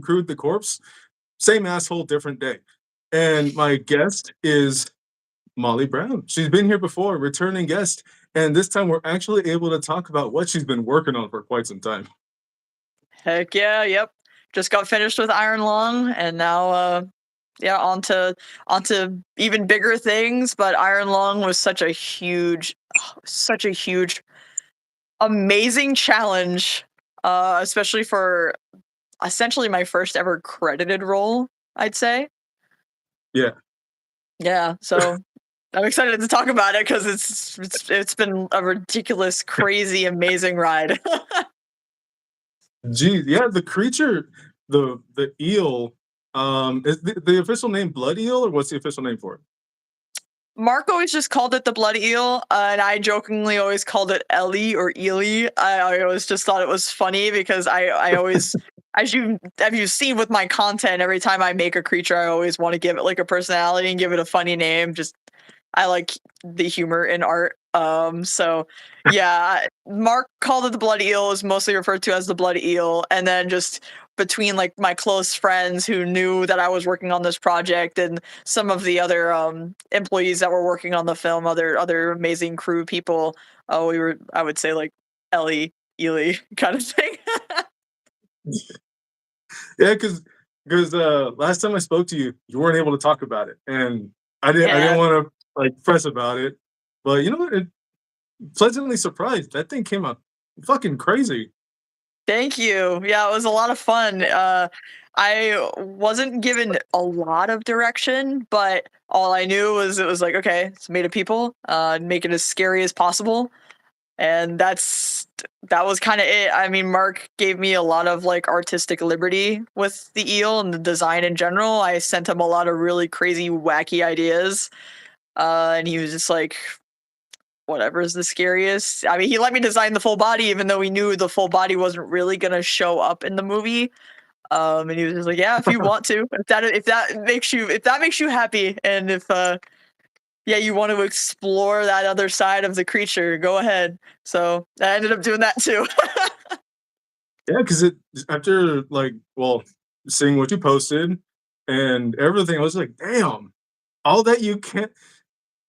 crewed the corpse. Same asshole, different day. And my guest is Molly Brown. She's been here before, returning guest, and this time we're actually able to talk about what she's been working on for quite some time. Heck yeah, yep. Just got finished with Iron Lung and now yeah, onto even bigger things, but Iron Lung was such a huge amazing challenge, especially for essentially my first ever credited role, I'd say. Yeah. Yeah, so I'm excited to talk about it because it's been a ridiculous, crazy, amazing ride. Gee, yeah, the creature, the eel, is the official name Blood Eel, or what's the official name for it? Mark always just called it the Blood Eel, and I jokingly always called it Ellie or Ely. I always just thought it was funny because I always, as you've seen with my content, every time I make a creature, I always want to give it like a personality and give it a funny name. Just I like the humor in art. So yeah, Mark called it the Blood Eel, is mostly referred to as the Blood Eel, and then just between like my close friends who knew that I was working on this project and some of the other employees that were working on the film, other amazing crew people, we were, I would say, like Ellie, Ely kind of thing. Yeah, because last time I spoke to you, you weren't able to talk about it, and I didn't Yeah. want to like press about it, but you know what? It, pleasantly surprised. That thing came out fucking crazy. Thank you. Yeah, it was a lot of fun. I wasn't given a lot of direction, but all I knew was it was like, okay, it's made of people. Make it as scary as possible, and that was kind of it. I mean, Mark gave me a lot of like artistic liberty with the eel and the design in general. I sent him a lot of really crazy, wacky ideas, and he was just like, whatever's the scariest. I mean, he let me design the full body, even though we knew the full body wasn't really gonna show up in the movie. And he was just like, "Yeah, if you want to, if that makes you happy, and if yeah, you want to explore that other side of the creature, go ahead." So I ended up doing that too. Yeah, because it after like well, seeing what you posted and everything, I was like, damn, all that you can't.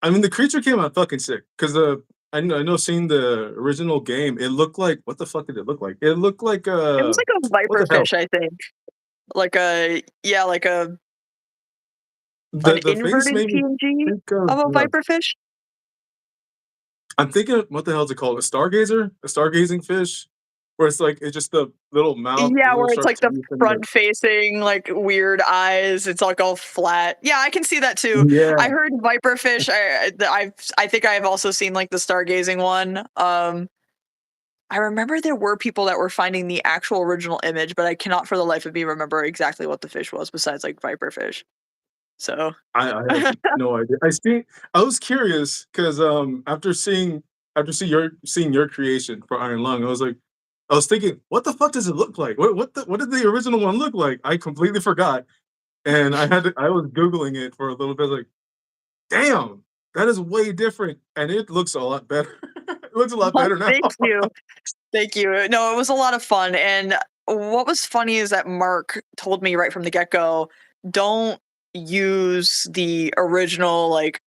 I mean, the creature came out fucking sick because I know seeing the original game, it looked like what the fuck did it look like? It looked like It was like a what the hell? viperfish, I think. Like a yeah, like a an The face inverted made me PNG think of of a viperfish. I'm thinking of what the hell is it called? A stargazer? A stargazing fish? Where it's like it's just the little mouth, the Yeah, little where it's sharp like the teeth, and the front facing, like weird eyes. It's like all flat. Yeah, I can see that too. I yeah. heard viperfish. I think I've also seen like the stargazing one. I remember there were people that were finding the actual original image, but I cannot for the life of me remember exactly what the fish was besides like viperfish. So I have no idea. I was curious because seeing your creation for Iron Lung, I was thinking, what the fuck does it look like? What did the original one look like? I completely forgot. And I was Googling it for a little bit, like, damn, that is way different. And it looks a lot better. It looks a lot well, better now. thank you. Thank you. No, it was a lot of fun. And what was funny is that Mark told me right from the get go, don't use the original like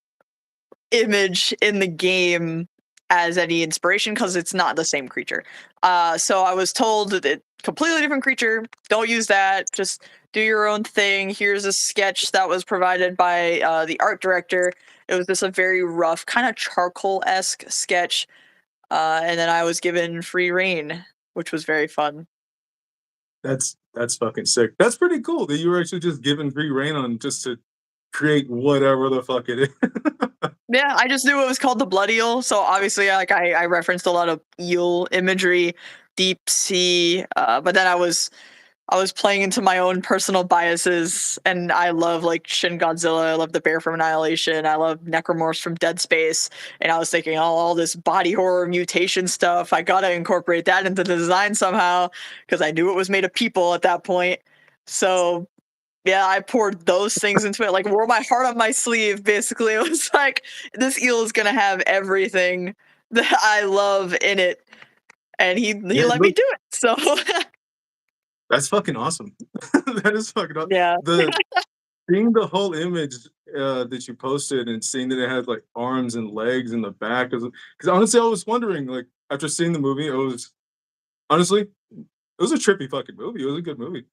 image in the game as any inspiration because it's not the same creature. So I was told that completely different creature. Don't use that. Just do your own thing. Here's a sketch that was provided by the art director. It was just a very rough, kind of charcoal esque sketch, and then I was given free reign, which was very fun. That's fucking sick. That's pretty cool that you were actually just given free reign on just to create whatever the fuck it is. Yeah, I just knew it was called the Blood Eel, so obviously, like I referenced a lot of eel imagery, deep sea, but then I was playing into my own personal biases, and I love like Shin Godzilla. I love the Bear from Annihilation. I love Necromorphs from Dead Space. And I was thinking, oh, all this body horror mutation stuff. I gotta incorporate that into the design somehow because I knew it was made of people at that point. So yeah, I poured those things into it. Like wore my heart on my sleeve. Basically, it was like this eel is gonna have everything that I love in it, and he Yeah, let me do it. So That's fucking awesome. That is fucking aw Yeah. the seeing the whole image, that you posted and seeing that it had, like, arms and legs in the back, because honestly, I was wondering, like, after seeing the movie, it was honestly, it was a trippy fucking movie, it was a good movie.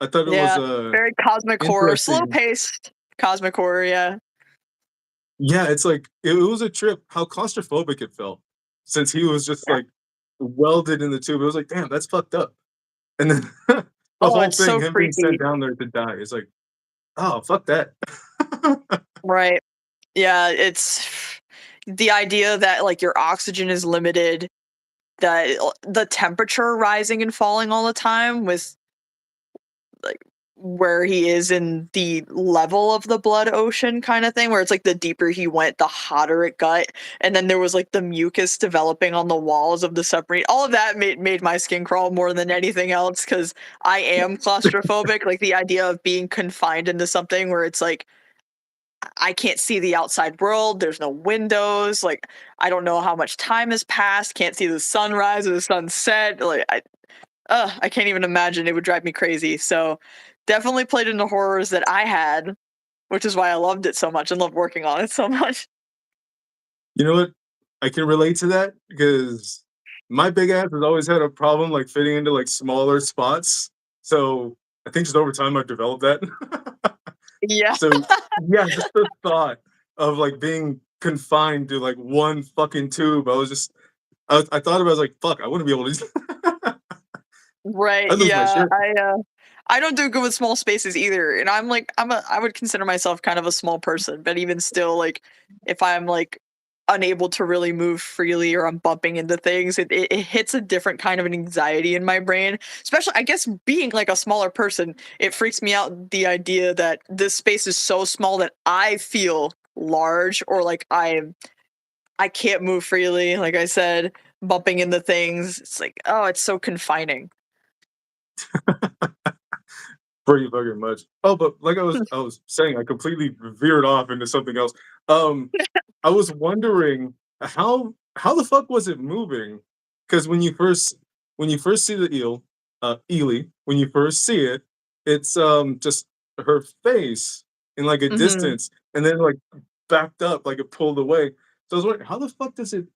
I thought it was, Yeah. Very cosmic horror, slow interesting. paced cosmic horror, yeah. Yeah, it's like it was a trip how claustrophobic it felt since he was just, Yeah. like, welded in the tube, it was like, "Damn, that's fucked up." And then the Oh, whole it's thing, so him being sent creepy. down there to die, it's like, "Oh, fuck that." Right. Yeah, it's the idea that like your oxygen is limited, that the temperature rising and falling all the time with like where he is in the level of the blood ocean kind of thing, where it's like the deeper he went the hotter it got, and then there was like the mucus developing on the walls of the submarine. All of that made my skin crawl more than anything else, because I am claustrophobic. Like the idea of being confined into something where it's like I can't see the outside world, there's no windows, like I don't know how much time has passed, can't see the sunrise or the sunset, like I can't even imagine, it would drive me crazy. So definitely played into horrors that I had, which is why I loved it so much and loved working on it so much. You know what? I can relate to that because my big ass has always had a problem, like, fitting into, like, smaller spots, so I think just over time I've developed that. Yeah. So, yeah, just the thought of, like, being confined to, like, one fucking tube, I was just I thought about it, I was like, "Fuck, I wouldn't be able to." Right, I'd lose my yeah, shit. I don't do good with small spaces either, and I'm like I would consider myself kind of a small person, but even still, like, if I'm, like, unable to really move freely or I'm bumping into things, it hits a different kind of an anxiety in my brain, especially, I guess, being, like, a smaller person, it freaks me out the idea that this space is so small that I feel large or like I can't move freely, like I said, bumping into things, it's like, "Oh, it's so confining." Pretty fucking much. Oh, but like I was saying, I completely veered off into something else. Um, I was wondering how the fuck was it moving? Because when you first see the eel, Ely, when you first see it, it's just her face in like a Mhm. distance, and then like backed up, like it pulled away. So I was wondering, how the fuck does it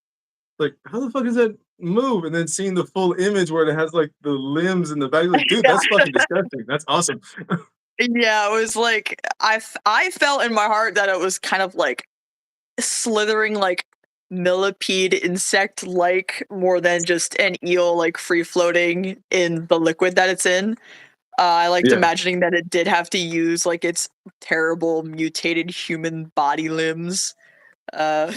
like how the fuck does that move? And then seeing the full image where it has like the limbs in the back, like, dude, that's Yeah. fucking disgusting. That's awesome. Yeah, it was like I felt in my heart that it was kind of like slithering like millipede insect like more than just an eel like free floating in the liquid that it's in. I liked Yeah. imagining that it did have to use like its terrible mutated human body limbs uh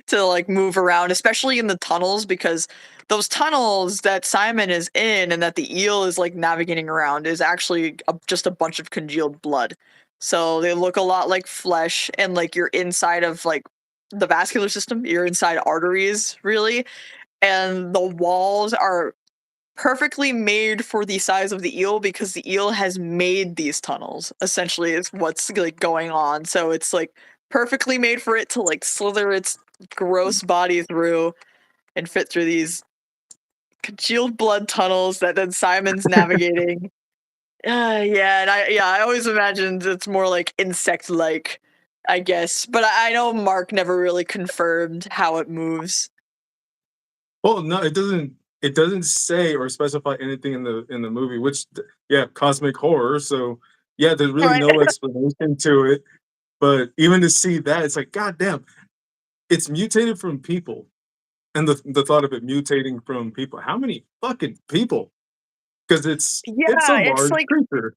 to like move around, especially in the tunnels, because those tunnels that Simon is in and that the eel is like navigating around is actually just a bunch of congealed blood. So they look a lot like flesh, and like you're inside of like the vascular system, you're inside arteries really, and the walls are perfectly made for the size of the eel because the eel has made these tunnels, essentially is what's like going on. So it's like perfectly made for it to like slither its gross body through and fit through these congealed blood tunnels that then Simon's navigating. Yeah, and I always imagined it's more like insect like, I guess. But I know Mark never really confirmed how it moves. Well, no, it doesn't say or specify anything in the movie, which yeah, cosmic horror. So yeah, there's really Right. no explanation to it. But even to see that, it's like, God damn, it's mutated from people. And the thought of it mutating from people. How many fucking people? Because it's a Yeah, it's large like creature.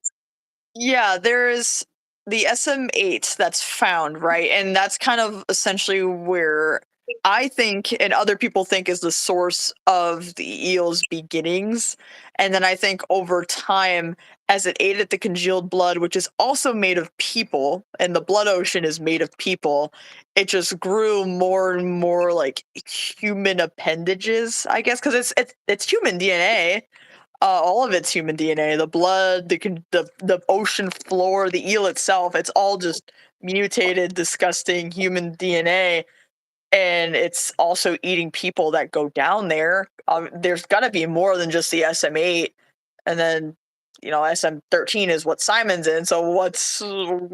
yeah, there's the SM8 that's found, right? And that's kind of essentially where I think and other people think is the source of the eel's beginnings. And then I think over time, as it ate at the congealed blood, which is also made of people, and the blood ocean is made of people, it just grew more and more like human appendages, I guess, because it's human DNA, all of it's human DNA. The blood, the ocean floor, the eel itself, it's all just mutated, disgusting human DNA. And it's also eating people that go down there. There's got to be more than just the SM8. and then SM-13 is what Simon's in. So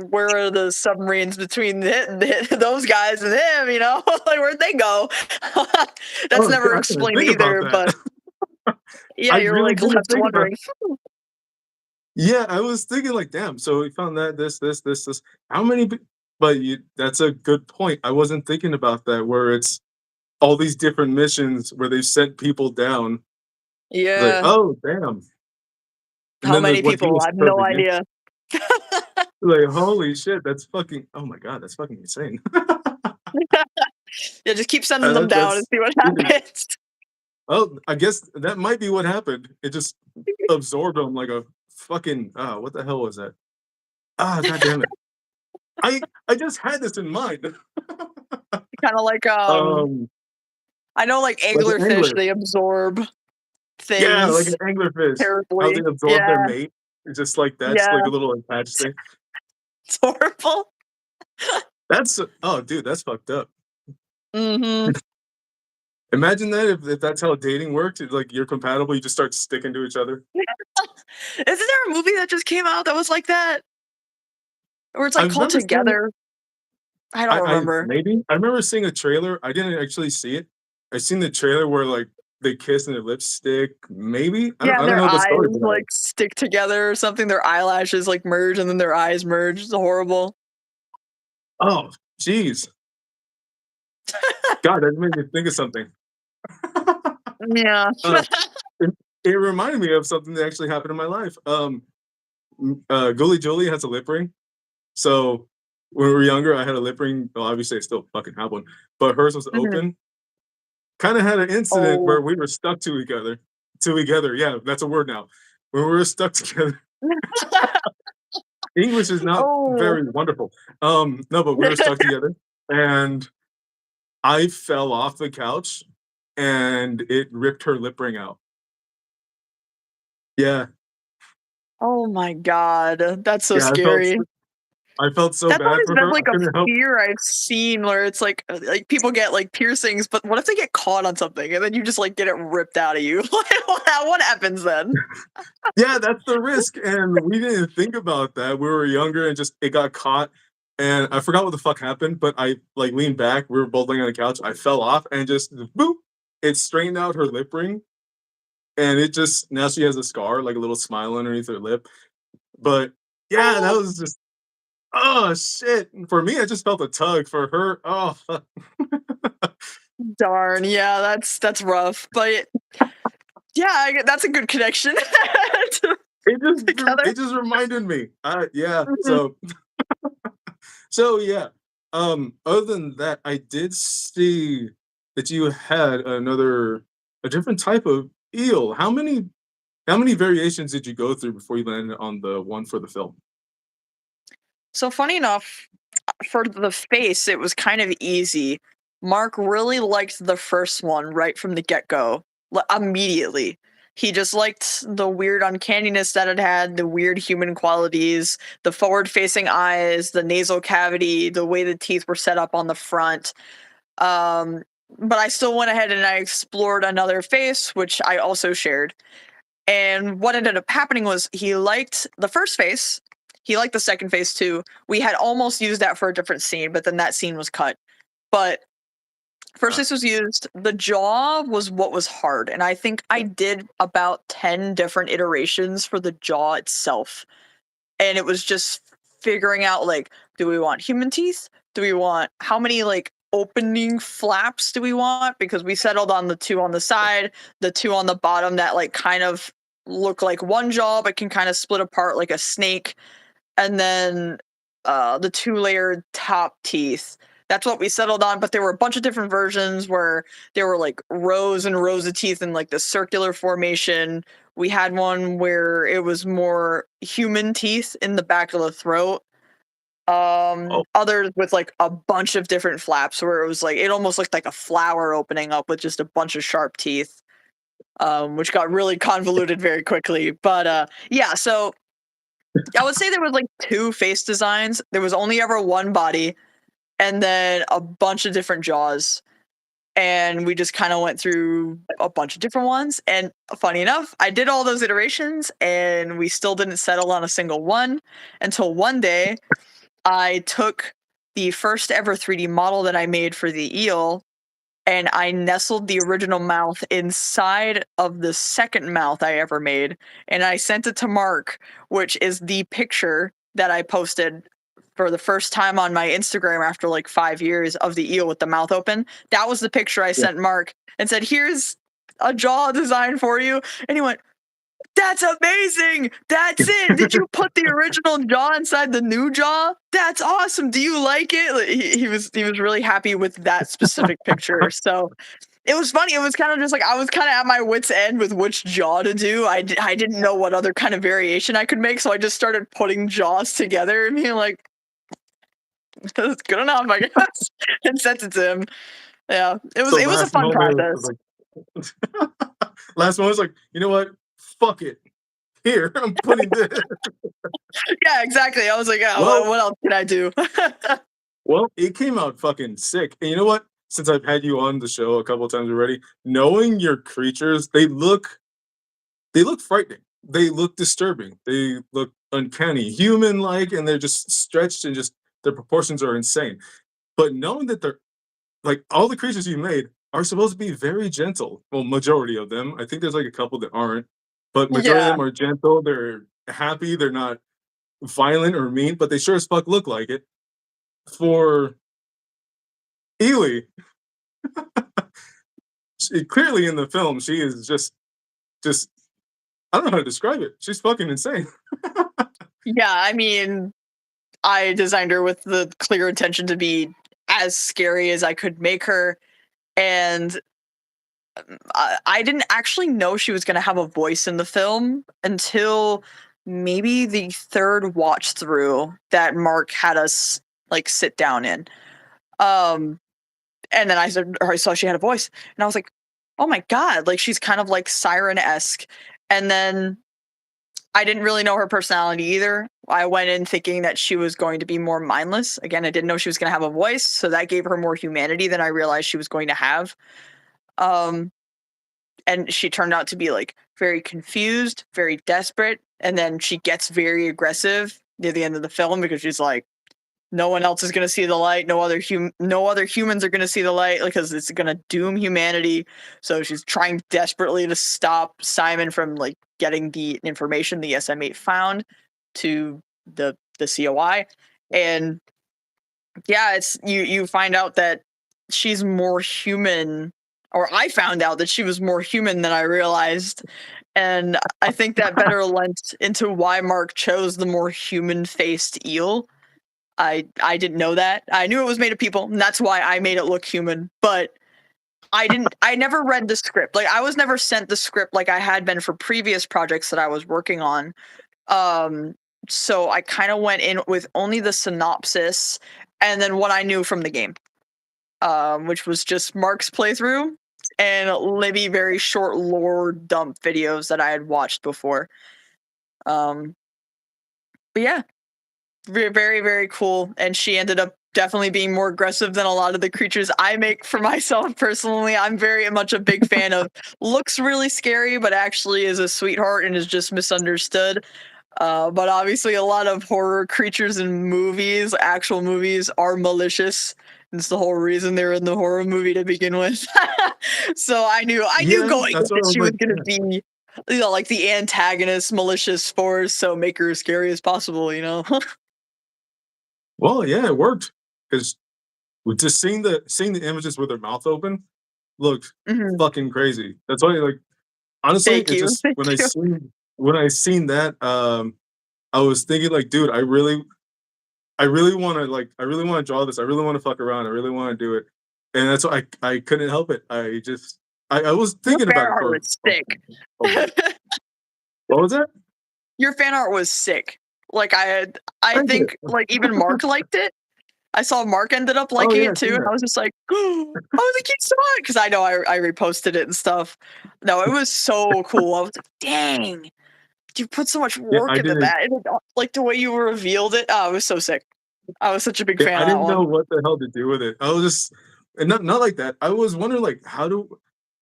where are the submarines between those guys and him? Like where'd they go? That's Oh, shit, never I didn't explained think about either. that. But yeah, I you're really like didn't left think about. wondering. Yeah, I was thinking like, damn. So we found that this. How many? But that's a good point. I wasn't thinking about that. Where it's all these different missions where they sent people down. Like, Yeah, oh damn. And how then there's many what he people? I was have no serving in. idea. Like, holy shit, that's fucking. Oh my god, that's fucking insane. Yeah, just keep sending them down and That's see what really. happens. Oh, I guess that might be what happened. It just absorbed him like a fucking. What the hell was that? God damn it. I just had this in mind. Kind of like Um, I know like like an anglerfish, angler. they absorb Yeah, like an things anglerfish. How they terribly. absorb their Yeah, mate. It's just like that's yeah, like a little attached thing. it's horrible. That's oh, dude, that's fucked up. Hmm. Imagine that if that's how dating works. It's like you're compatible, you just start sticking to each other. Isn't there a movie that just came out that was like that? Or it's I like called remember seeing Together? I don't I remember. maybe I remember seeing a trailer. I didn't actually see it. I seen the trailer where like they kiss and their lips stick. Maybe Yeah, I and don't their know the eyes story behind like it. stick together or something. Their eyelashes like merge and then their eyes merge. It's horrible. Oh, jeez, God, that made me think of something. Yeah. uh, it, it reminded me of something that actually happened in my life. Gully Julie has a lip ring. So when we were younger, I had a lip ring. Well, obviously, I still fucking have one, but hers was Mhm. open. Kind of had an incident Oh. where we were stuck to each other. Together, yeah, that's a word now. When we were stuck together, English is not Oh. very wonderful. No, but we were stuck together, and I fell off the couch, and it ripped her lip ring out. Yeah, Oh my god, that's so yeah, scary. I felt so That's bad always for been her. I like a couldn't help. fear I've seen where it's like people get like piercings, but what if they get caught on something and then you just like get it ripped out of you? What happens then? Yeah, that's the risk, and we didn't think about that. We were younger, and just it got caught, and I forgot what the fuck happened. But I like leaned back. We were both laying on the couch. I fell off, and just boop, it straightened out her lip ring, and it just now she has a scar, like a little smile underneath her lip. But yeah, that Oh, was just oh shit. For me, I just felt a tug. For her, oh fuck. darn. Yeah, that's rough. But yeah, that's a good connection together. It just reminded me. Yeah. Mhm. So yeah. Other than that, I did see that you had a different type of eel. How many variations did you go through before you landed on the one for the film? So funny enough, for the face, it was kind of easy. Mark really liked the first one right from the get go, immediately. He just liked the weird uncanniness that it had, the weird human qualities, the forward facing eyes, the nasal cavity, the way the teeth were set up on the front. Um, but I still went ahead and I explored another face, which I also shared. And what ended up happening was he liked the first face. He liked the second face too. We had almost used that for a different scene, but then that scene was cut. But first Uh, face was used. The jaw was what was hard. And I think I did about 10 different iterations for the jaw itself. And it was just figuring out like, do we want human teeth? Do we want how many like opening flaps do we want? Because we settled on the two on the side, the two on the bottom that like kind of look like one jaw but can kind of split apart like a snake, and then the two layered top teeth. That's what we settled on, but there were a bunch of different versions where there were like rows and rows of teeth in like the circular formation. We had one where it was more human teeth in the back of the throat. oh, Others with like a bunch of different flaps where it was like it almost looked like a flower opening up with just a bunch of sharp teeth. Which got really convoluted very quickly. But yeah, so I would say there was like two face designs. There was only ever one body and then a bunch of different jaws. and we just kind of went through a bunch of different ones. And funny enough, I did all those iterations and we still didn't settle on a single one until one day I took the first ever 3D model that I made for the eel and I nestled the original mouth inside of the second mouth I ever made. And I sent it to Mark, which is the picture that I posted for the first time on my Instagram after like 5 years of the eel with the mouth open. That was the picture I Yeah. sent Mark and said, "Here's a jaw design for you." And he went, "That's amazing. That's it. Did you put the original jaw inside the new jaw? That's awesome. Do you like it?" Like, he was really happy with that specific picture. So it was funny. It was kind of just like I was kind of at my wit's end with which jaw to do. I didn't know what other kind of variation I could make, so I just started putting jaws together and being like, "That's good enough, I guess," and sent it to him. Yeah, So it was a last fun moment was process. like, last moment was like, you know what? Fuck it. Here, I'm putting this. Yeah, exactly. I was like, "Yeah, Well, what else can I do?" well, it came out fucking sick. And you know what? Since I've had you on the show a couple times already, knowing your creatures, they look frightening. They look disturbing. They look uncanny, human-like, and they're just stretched and just their proportions are insane. But knowing that they're like all the creatures you made are supposed to be very gentle. Well, majority of them. I think there's like a couple that aren't, but majority of Yeah. them are gentle. They're happy. They're not violent or mean, but they sure as fuck look like it. For Ely, clearly in the film, she is just I don't know how to describe it. She's fucking insane. Yeah, I mean, I designed her with the clear intention to be as scary as I could make her, and I didn't actually know she was gonna have a voice in the film until maybe the third watch through that Mark had us like sit down in. Um, and then I said, or I saw she had a voice, and I was like, "Oh my god!" Like she's kind of like siren esque. And then I didn't really know her personality either. I went in thinking that she was going to be more mindless. Again, I didn't know she was going to have a voice, so that gave her more humanity than I realized she was going to have. Um, and she turned out to be like very confused, very desperate, and then she gets very aggressive near the end of the film because she's like, no one else is going to see the light. No other humans are going to see the light because it's going to doom humanity. So she's trying desperately to stop Simon from like getting the information the SM8 found to the COI. And yeah, it's you find out that she's more human, or I found out that she was more human than I realized. And I think that better lent into why Mark chose the more human faced eel. I didn't know that. I knew it was made of people, and that's why I made it look human. But I never read the script. Like I was never sent the script like I had been for previous projects that I was working on. Um, so I kind of went in with only the synopsis and then what I knew from the game, which was just Mark's playthrough and maybe very short lore dump videos that I had watched before. Um, but yeah, very, very cool. And she ended up definitely being more aggressive than a lot of the creatures I make for myself personally. I'm very much a big fan of looks really scary, but actually is a sweetheart and is just misunderstood. But obviously, a lot of horror creatures in movies, actual movies, are malicious. It's the whole reason they're in the horror movie to begin with. So I knew Yeah, going in that's what that I was she was like. gonna Yeah. be, like the antagonist, malicious force. So make her as scary as possible. You know. Well, yeah, it worked because just seeing the images with their mouth open looked Mhm. fucking crazy. That's why, like, honestly, Thank it you. just Thank you. when I seen that, I was thinking like, dude, I really want to draw this. I really want to fuck around. I really want to do it, and that's why I couldn't help it. I was Your thinking fan about it art for was sick. a while. What was that? Your fan art was sick. Like I Thank you. think like even Mark liked it. I saw Mark ended up Oh liking yeah, it I seen too, and I that. was just like, "Oh, I was like, you saw it," because I know I reposted it and stuff. No, it was so cool. I was like, "Dang, you put so much Yeah, work I into didn't. that." And like the way you revealed it, oh, it was so sick. I was such a big Yeah, fan I of that didn't know one. what the hell to do with it. I was just and not like that. I was wondering like how do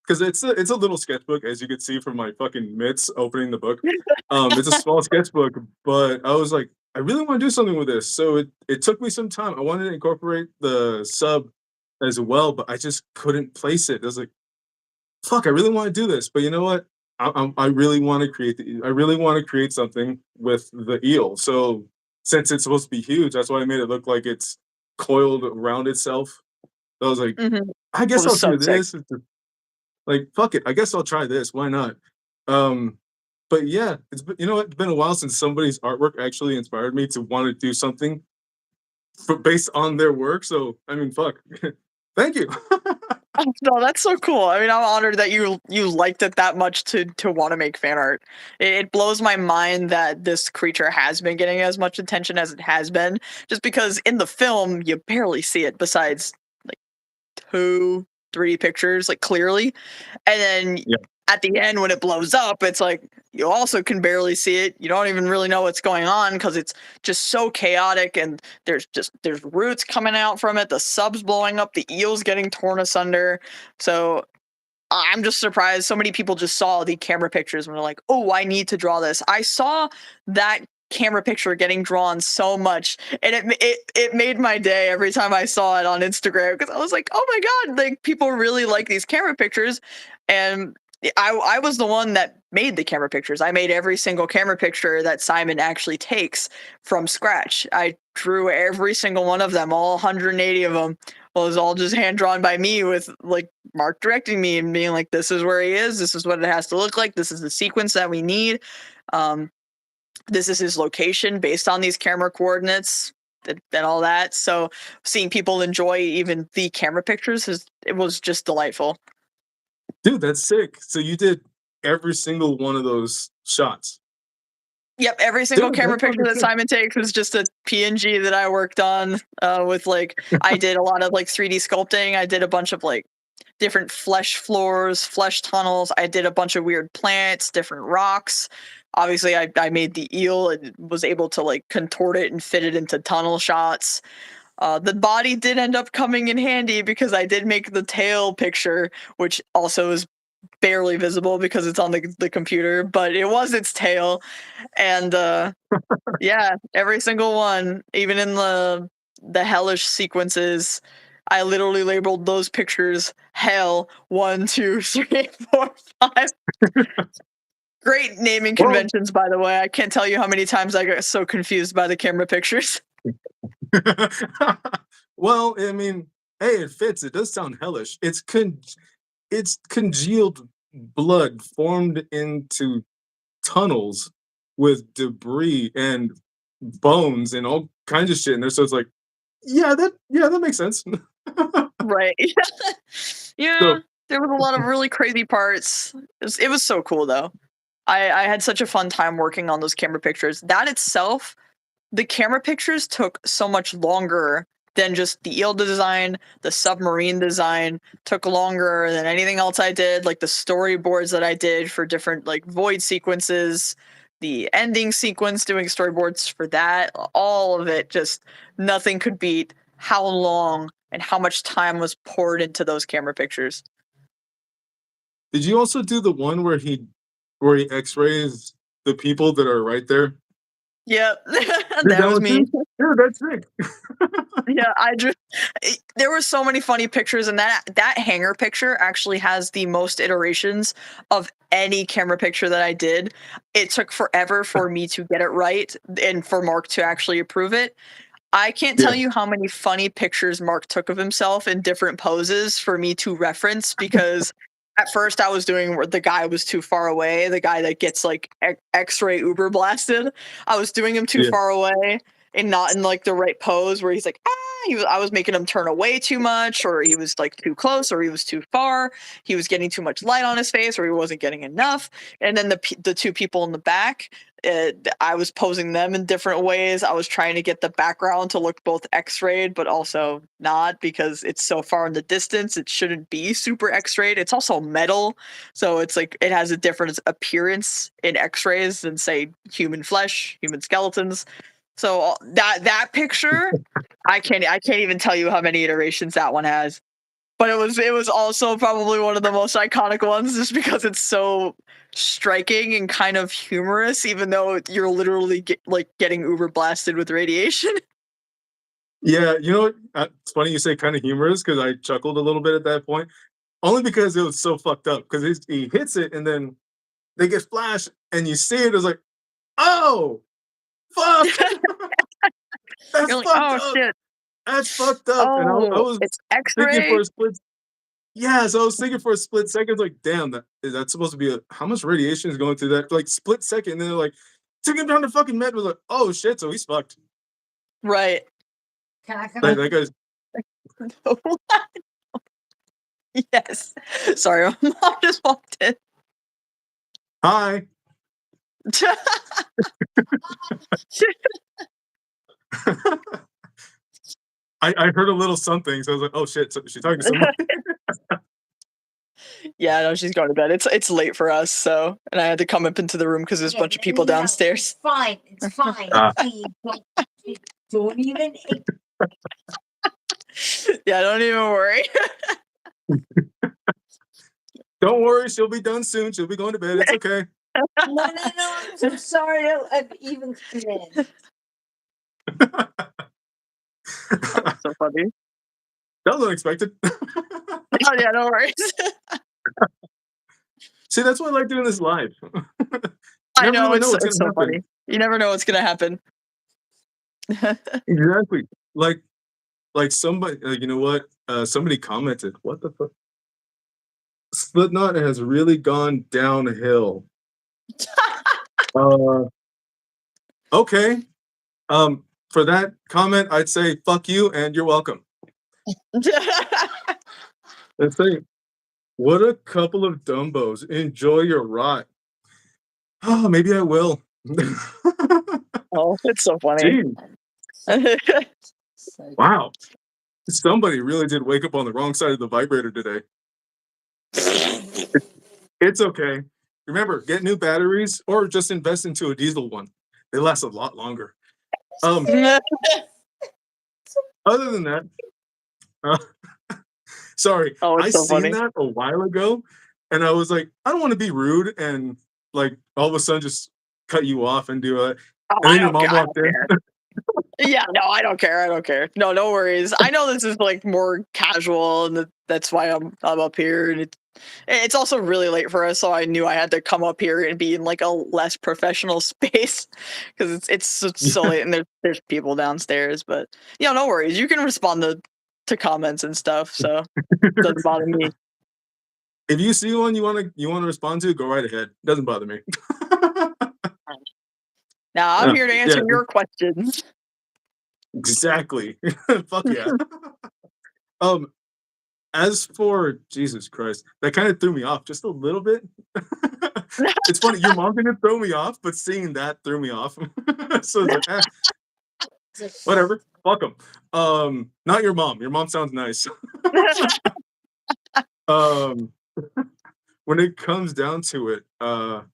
because it's a little sketchbook as you can see from my fucking mitts opening the book. It's a small sketchbook, but I was like, I really want to do something with this. So it took me some time. I wanted to incorporate the sub as well, but I just couldn't place it. I was like, fuck, I really want to do this, but you know what? I really want to create I really want to create something with the eel. So since it's supposed to be huge, that's why I made it look like it's coiled around itself. I was like, Mhm. I It guess was I'll so do sick. this. Like, fuck it. I guess I'll try this. Why not? Um, but yeah, you know what? It's been a while since somebody's artwork actually inspired me to want to do something based on their work. So I mean, fuck. Thank you. Oh, no, that's so cool. I mean, I'm honored that you liked it that much to want to make fan art. It blows my mind that this creature has been getting as much attention as it has been, just because in the film you barely see it besides like two, three pictures, like clearly. And then Yeah. at the end, when it blows up, it's like you also can barely see it. You don't even really know what's going on because it's just so chaotic, and there's roots coming out from it. The sub's blowing up. The eel's getting torn asunder. So I'm just surprised so many people just saw the camera pictures and were like, "Oh, I need to draw this." I saw that camera picture getting drawn so much, and it made my day every time I saw it on Instagram because I was like, "Oh my god, like people really like these camera pictures." And I was the one that made the camera pictures. I made every single camera picture that Simon actually takes from scratch. I drew every single one of them, all 180 of them. Was all just hand drawn by me with like Mark directing me and being like, "This is where he is. This is what it has to look like. This is the sequence that we need. Um, this is his location based on these camera coordinates." And all that. So seeing people enjoy even the camera pictures it was just delightful. Dude, that's sick. So you did every single one of those shots. Yep, every single Dude, camera that's picture fucking that sick. Simon takes was just a PNG that I worked on with like I did a lot of like 3D sculpting. I did a bunch of like different flesh floors, flesh tunnels. I did a bunch of weird plants, different rocks. Obviously, I made the eel and was able to like contort it and fit it into tunnel shots. The body did end up coming in handy because I did make the tail picture, which also is barely visible because it's on the computer, but it was its tail. And yeah, every single one, even in the hellish sequences, I literally labeled those pictures hell 1, 2, 3, 4, 5. Great naming Well, conventions, by the way. I can't tell you how many times I got so confused by the camera pictures. well, I mean, hey, it fits. It does sound hellish. It's congealed blood formed into tunnels with debris and bones and all kinds of shit in there. So it's like, yeah, that makes sense. Right. Yeah, So there was a lot of really crazy parts. It was so cool though. I had such a fun time working on those camera pictures. That itself, the camera pictures took so much longer than just the eel design. The submarine design took longer than anything else I did, like the storyboards that I did for different like void sequences, the ending sequence, doing storyboards for that. All of it, just nothing could beat how long and how much time was poured into those camera pictures. did you also do the one where he x-rays the people that are right there? Yep. Did That that was one me. too? Yeah, that's sick. Yeah, I just there were so many funny pictures, and that hanger picture actually has the most iterations of any camera picture that I did. It took forever for me to get it right and for Mark to actually approve it. I can't tell Yeah. you how many funny pictures Mark took of himself in different poses for me to reference because at first I was doing where the guy was too far away, the guy that gets like X-ray uber blasted. I was doing him too Yeah. far away and not in like the right pose where he's like, ah, I was making him turn away too much, or he was like too close, or he was too far. He was getting too much light on his face, or he wasn't getting enough. And then the two people in the back, I was posing them in different ways. I was trying to get the background to look both X-rayed, but also not because it's so far in the distance. It shouldn't be super X-rayed. It's also metal, so it's like it has a different appearance in X-rays than say human flesh, human skeletons. So that picture, I can't even tell you how many iterations that one has. but it was also probably one of the most iconic ones, just because it's so striking and kind of humorous, even though you're literally getting uber blasted with radiation. Yeah, you know what? It's funny you say kind of humorous because I chuckled a little bit at that point, only because it was so fucked up. Because he hits it and then they get flashed, and you see it. It's like, oh, fuck, that's You're like, fucked oh up. shit, That's fucked up. And I oh, was it's thinking for X-ray. a split. Yeah, so I was thinking for a split second, like, damn, that's supposed to be how much radiation is going through that? Like split second, and then they're like, took him down to fucking med. Was like, oh shit, so he's fucked. Right. Like that guy's. Yes. Sorry, my mom just walked in. Hi. I heard a little something, so I was like, oh shit, so she's talking to somebody. Yeah, no, she's going to bed. It's late for us, so and I had to come up into the room because there's a bunch of people downstairs. Fine, it's fine. Ah. Please, don't even. Yeah, don't even worry. Don't worry, she'll be done soon. She'll be going to bed. It's okay. No, I'm so sorry. I've even come in. So funny. That was unexpected. Oh yeah, no worries. See, that's why I like doing this live. I Never know really know what's it's gonna so happen. funny. You never know what's gonna happen. Exactly. Like somebody, you know what? Somebody commented, "What the fuck? Slipknot has really gone downhill." Uh, okay. For that comment, I'd say fuck you and you're welcome. Let's say, what a couple of dumbos. Enjoy your rot. Oh, maybe I will. Oh, it's so funny. Gee, wow. Somebody really did wake up on the wrong side of the vibrator today. It's okay. Remember, get new batteries or just invest into a diesel one. They last a lot longer. Other than that, uh, sorry, Oh, I it's so seen funny. that a while ago, and I was like, I don't want to be rude and like all of a sudden just cut you off and do it. Oh, And I then your don't mom care. I walked don't in. care. Yeah, no, I don't care. I don't care. No, no worries. I know this is like more casual, and that's why I'm up here, and it's also really late for us, so I knew I had to come up here and be in like a less professional space because so late, and there's people downstairs. But yeah, no worries. You can respond to comments and stuff, so it doesn't bother me. If you see one you wanna respond to, go right ahead. Doesn't bother me. Now I'm here to answer Yeah, your questions. exactly. Fuck yeah. Um, as for Jesus Christ, that kind of threw me off just a little bit. It's funny, your mom didn't throw me off, but seeing that threw me off. So it's like, whatever. Welcome. Not your mom. Your mom sounds nice. Um, when it comes down to it, the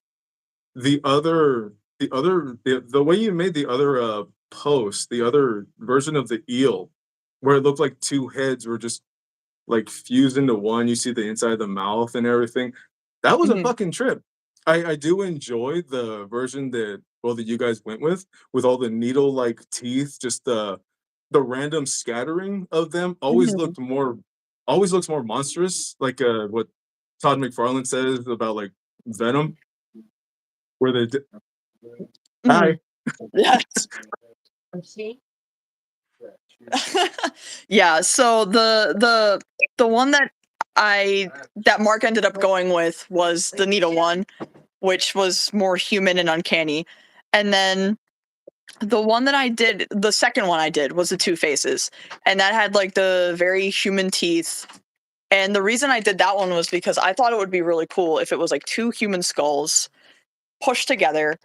way you made the other post, the other version of the eel, where it looked like two heads were just like fused into one. You see the inside of the mouth and everything. That was a Mhm, fucking trip. I do enjoy the version that you guys went with all the needle like teeth, just the random scattering of them mhm, always looks more monstrous, like what Todd McFarlane says about like Venom, where they mhm. hi. Yes. See? Yeah, so the one that Mark ended up going with was the needle one, which was more human and uncanny. And then the one that I did, the second one I did was the Two Faces, and that had like the very human teeth. And the reason I did that one was because I thought it would be really cool if it was like two human skulls pushed together,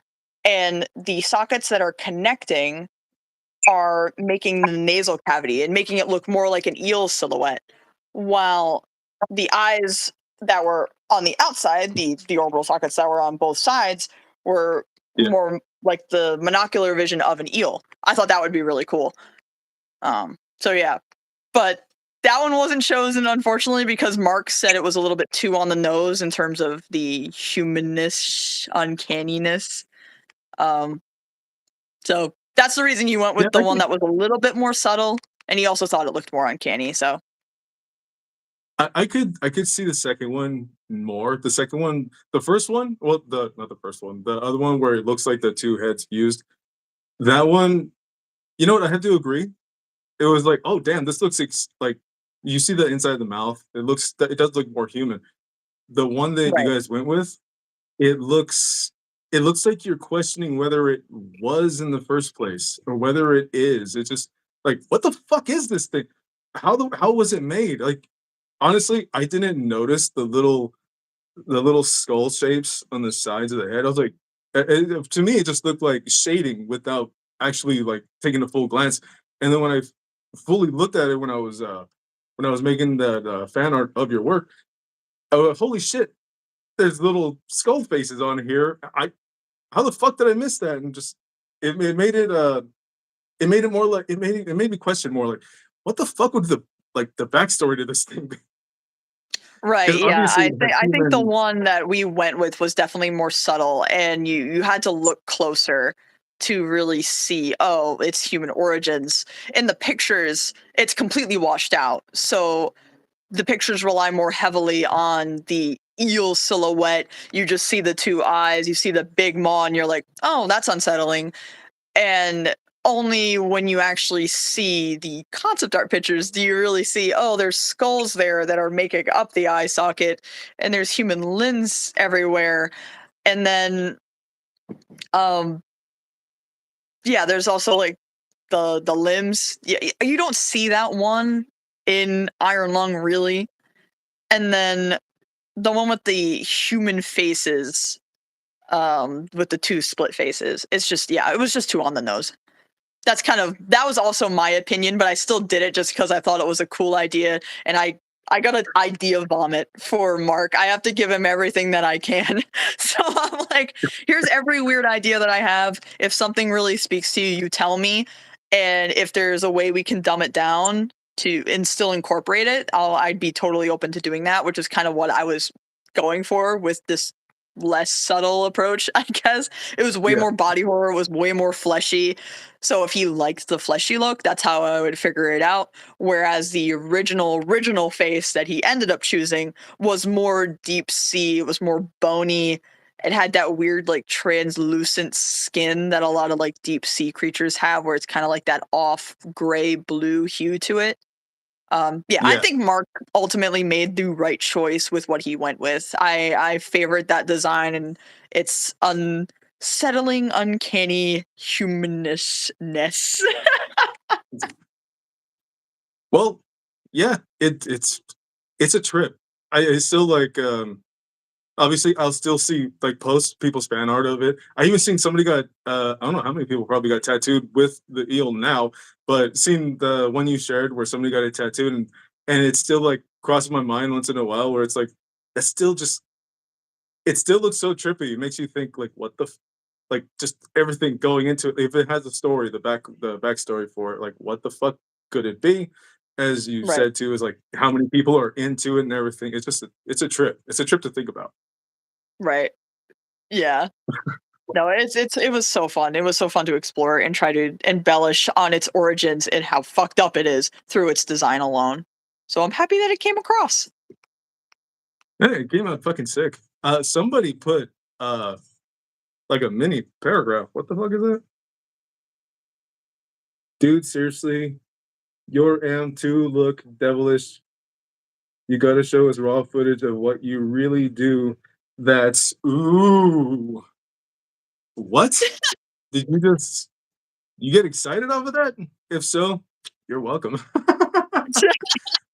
and the sockets that are connecting are making the nasal cavity and making it look more like an eel silhouette, while the eyes that were on the outside, the orbital sockets that were on both sides, were Yeah. more like the monocular vision of an eel. I thought that would be really cool. So yeah, but that one wasn't chosen, unfortunately, because Mark said it was a little bit too on the nose in terms of the humanness, uncanniness. Um, so that's the reason you went Yeah, with the one that was a little bit more subtle, and he also thought it looked more uncanny. So I could see the second one more. The second one, the first one, well, the not the first one, the other one where it looks like the two heads fused. That one, you know what? I have to agree. It was like, oh damn, this looks like you see the inside of the mouth. It does look more human. The one that you right, guys went with, it looks it looks like you're questioning whether it was in the first place or whether it is. It's just like, what the fuck is this thing? How was it made? Like honestly, I didn't notice the little skull shapes on the sides of the head. I was like, to me, it just looked like shading without actually like taking a full glance. And then when I fully looked at it when I was making the fan art of your work, holy shit, there's little skull faces on here. I How the fuck did I miss that? And just it made it made it more like it made me question more like what the fuck would the backstory to this thing be? right, Because yeah. obviously the I think the human, one that we went with was definitely more subtle, and you had to look closer to really see. Oh, it's human origins. In the pictures, it's completely washed out. So the pictures rely more heavily on the eel silhouette. You just see the two eyes, you see the big maw, and you're like, oh, that's unsettling. And only when you actually see the concept art pictures do you really see, oh, there's skulls there that are making up the eye socket, and there's human limbs everywhere. And then, um, yeah, there's also like the limbs. Yeah, you don't see that one in Iron Lung really. And then the one with the human faces, with the two split faces. It's just, yeah, it was just too on the nose. That was also my opinion, but I still did it just because I thought it was a cool idea, and I got an idea vomit for Mark. I have to give him everything that I can. So I'm like, here's every weird idea that I have. If something really speaks to you, you tell me. And if there's a way we can dumb it down to and still incorporate it, I'd be totally open to doing that, which is kind of what I was going for with this less subtle approach, I guess. It was way yeah, more body horror, it was way more fleshy. So if he liked the fleshy look, that's how I would figure it out. Whereas the original face that he ended up choosing was more deep sea, it was more bony. It had that weird like translucent skin that a lot of like deep sea creatures have, where it's kind of like that off gray blue hue to it. Yeah, I yeah. think Mark ultimately made the right choice with what he went with. I favored that design, and its unsettling, uncanny humanness. Well, yeah, it's a trip. I still like obviously I'll still see like posts people's fan art of it. I even seen somebody got I don't know how many people probably got tattooed with the eel now, but seeing the one you shared where somebody got it tattooed and it still like crosses my mind once in a while where it's like that's still just it still looks so trippy. It makes you think like what the like just everything going into it. If it has a story, the backstory for it, like what the fuck could it be? As you Right, said too, is like how many people are into it and everything. It's just it's a trip. It's a trip to think about. right. Yeah. No, it was so fun. It was so fun to explore and try to embellish on its origins and how fucked up it is through its design alone. So I'm happy that it came across. Yeah, it came out fucking sick. Somebody put uh like a mini paragraph. What the fuck is that? Dude, seriously, your M2 look devilish. You gotta show us raw footage of what you really do. That's ooh. What? Did you get excited over that? If so, you're welcome.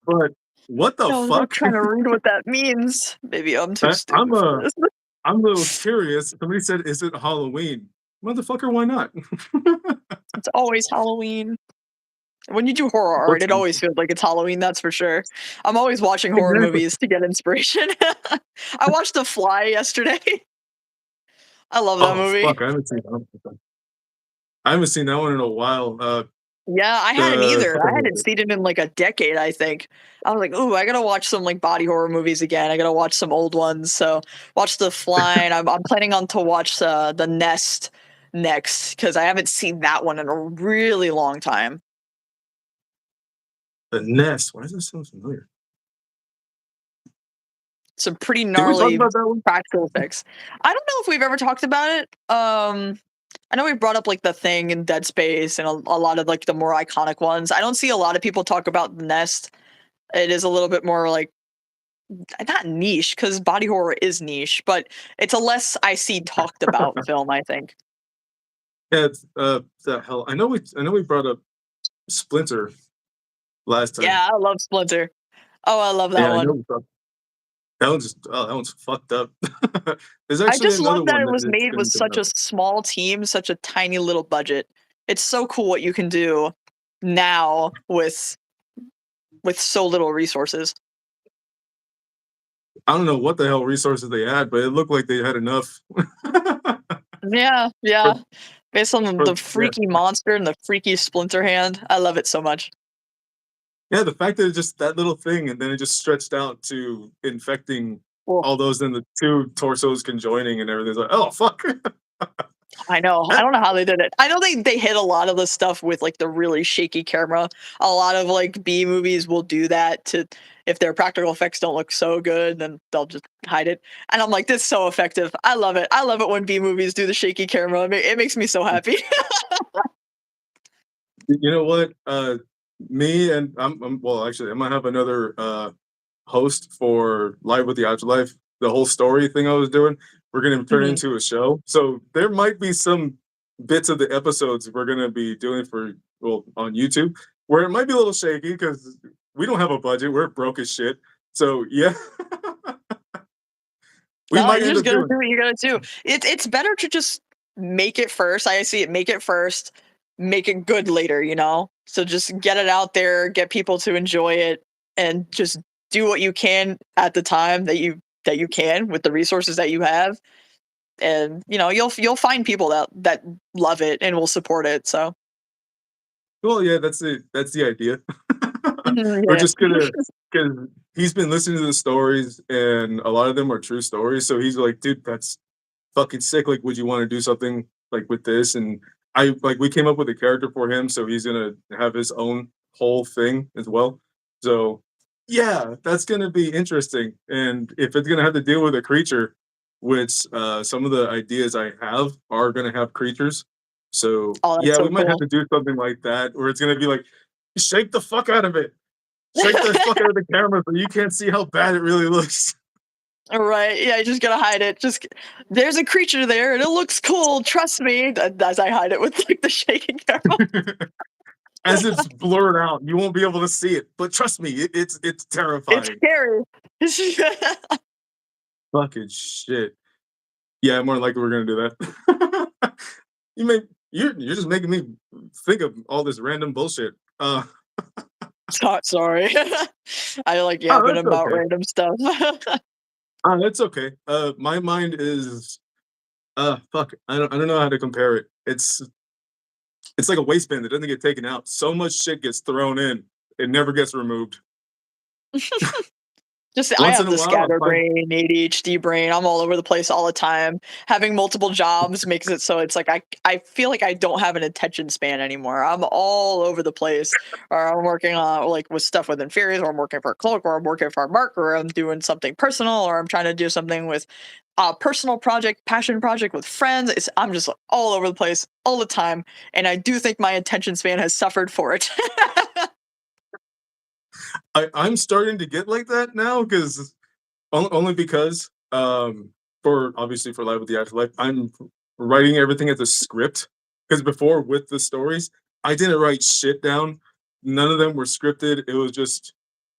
But what the No, I'm fuck? trying to read what that means. Maybe I'm too I'm stupid for this. I'm a little curious. Somebody said, "Is it Halloween?" Motherfucker, why not? It's always Halloween. When you do horror art, What's it always feels like it's Halloween, that's for sure. I'm always watching horror exactly? movies to get inspiration. I watched The Fly yesterday. I love that Oh movie. fuck, I haven't seen that one in a while. Yeah, I hadn't The either. what the I hell hadn't is it? seen it in like a decade, I think. I was like, "Ooh, I gotta watch some like body horror movies again. I gotta watch some old ones." So watch The Fly, and I'm planning on to watch The Nest next because I haven't seen that one in a really long time. The Nest. Why does that sound familiar? Some pretty Did we talk gnarly about that one? practical effects. I don't know if we've ever talked about it. I know we brought up like The Thing and Dead Space and a lot of like the more iconic ones. I don't see a lot of people talk about The Nest. It is a little bit more like not niche because body horror is niche, but it's a less I see talked about film. I think. Yeah, it's, the hell. I know we brought up Splinter last time. Yeah, I love Splinter. Oh, I love that Yeah, I know one. we brought that one's just oh, that one's fucked up. There's I actually just another love that one it that was is made gonna with be coming such a out. small team, such a tiny little budget. It's so cool what you can do now with so little resources. I don't know what the hell resources they had, but it looked like they had enough. Yeah, For yeah. Based on for the yeah. freaky monster and the freaky splinter hand, I love it so much. Yeah, the fact that it's just that little thing and then it just stretched out to infecting Well, all those in the 2 torsos conjoining and everything's like, "Oh, fuck." I know. I Eh, don't know how they did it. I know they hit a lot of the stuff with like the really shaky camera. A lot of like B movies will do that to if their practical effects don't look so good, then they'll just hide it. And I'm like, this is so effective. I love it. I love it when B movies do the shaky camera. It makes me so happy. you know what? Me and well, actually, I might have another, host for Live with the Afterlife. The whole story thing I was doing, we're gonna turn Mhm. into a show. So there might be some bits of the episodes we're gonna be doing for well, on YouTube, where it might be a little shaky because we don't have a budget, we're broke as shit. So, yeah, we No, might you're end just up gonna doing do what you gotta do. It's better to just make it first. I see it. Make it first. Make it good later. So just get it out there. Get people to enjoy it, and just do what you can at the time that you can with the resources that you have. And you'll find people that love it and will support it. So well, yeah, that's the idea. mhm, We're yeah, just gonna because he's been listening to the stories, and a lot of them are true stories, so he's like, "Dude, that's fucking sick. Like, would you want to do something like with this?" And I like we came up with a character for him, so he's gonna have his own whole thing as well. So yeah, that's gonna be interesting. And if it's gonna have to deal with a creature, which some of the ideas I have are gonna have creatures. So oh, that's yeah, we so might have cool. to do something like that, where it's gonna be like, shake the fuck out of it. Shake the fuck out of the camera so you can't see how bad it really looks. Right. Yeah, you just gotta hide it. There's a creature there and it looks cool. Trust me. As I hide it with like the shaking camera. As it's blurred out, you won't be able to see it. But trust me, it's It's terrifying. scary. Fucking shit. Yeah, more likely we're gonna do that. you make you're just making me think of all this random bullshit. Sorry. I like Oh, yapping that's about okay. random stuff. That's okay. My mind is fuck. I don't know how to compare it. It's like a waistband that doesn't get taken out. So much shit gets thrown in, it never gets removed. Just I Once in have a the while, I find scatterbrain, ADHD brain. I'm all over the place all the time. Having multiple jobs makes it so it's like I feel like I don't have an attention span anymore. I'm all over the place. Or I'm working on like with stuff with Inferiors, or I'm working for a cloak, or I'm working for a mark, or I'm doing something personal, or I'm trying to do something with a personal project, passion project with friends. I'm just all over the place all the time. And I do think my attention span has suffered for it. I'm starting to get like that now because only because for obviously for Live with the Afterlife, I'm writing everything as a script. Because before with the stories, I didn't write shit down. None of them were scripted. It was just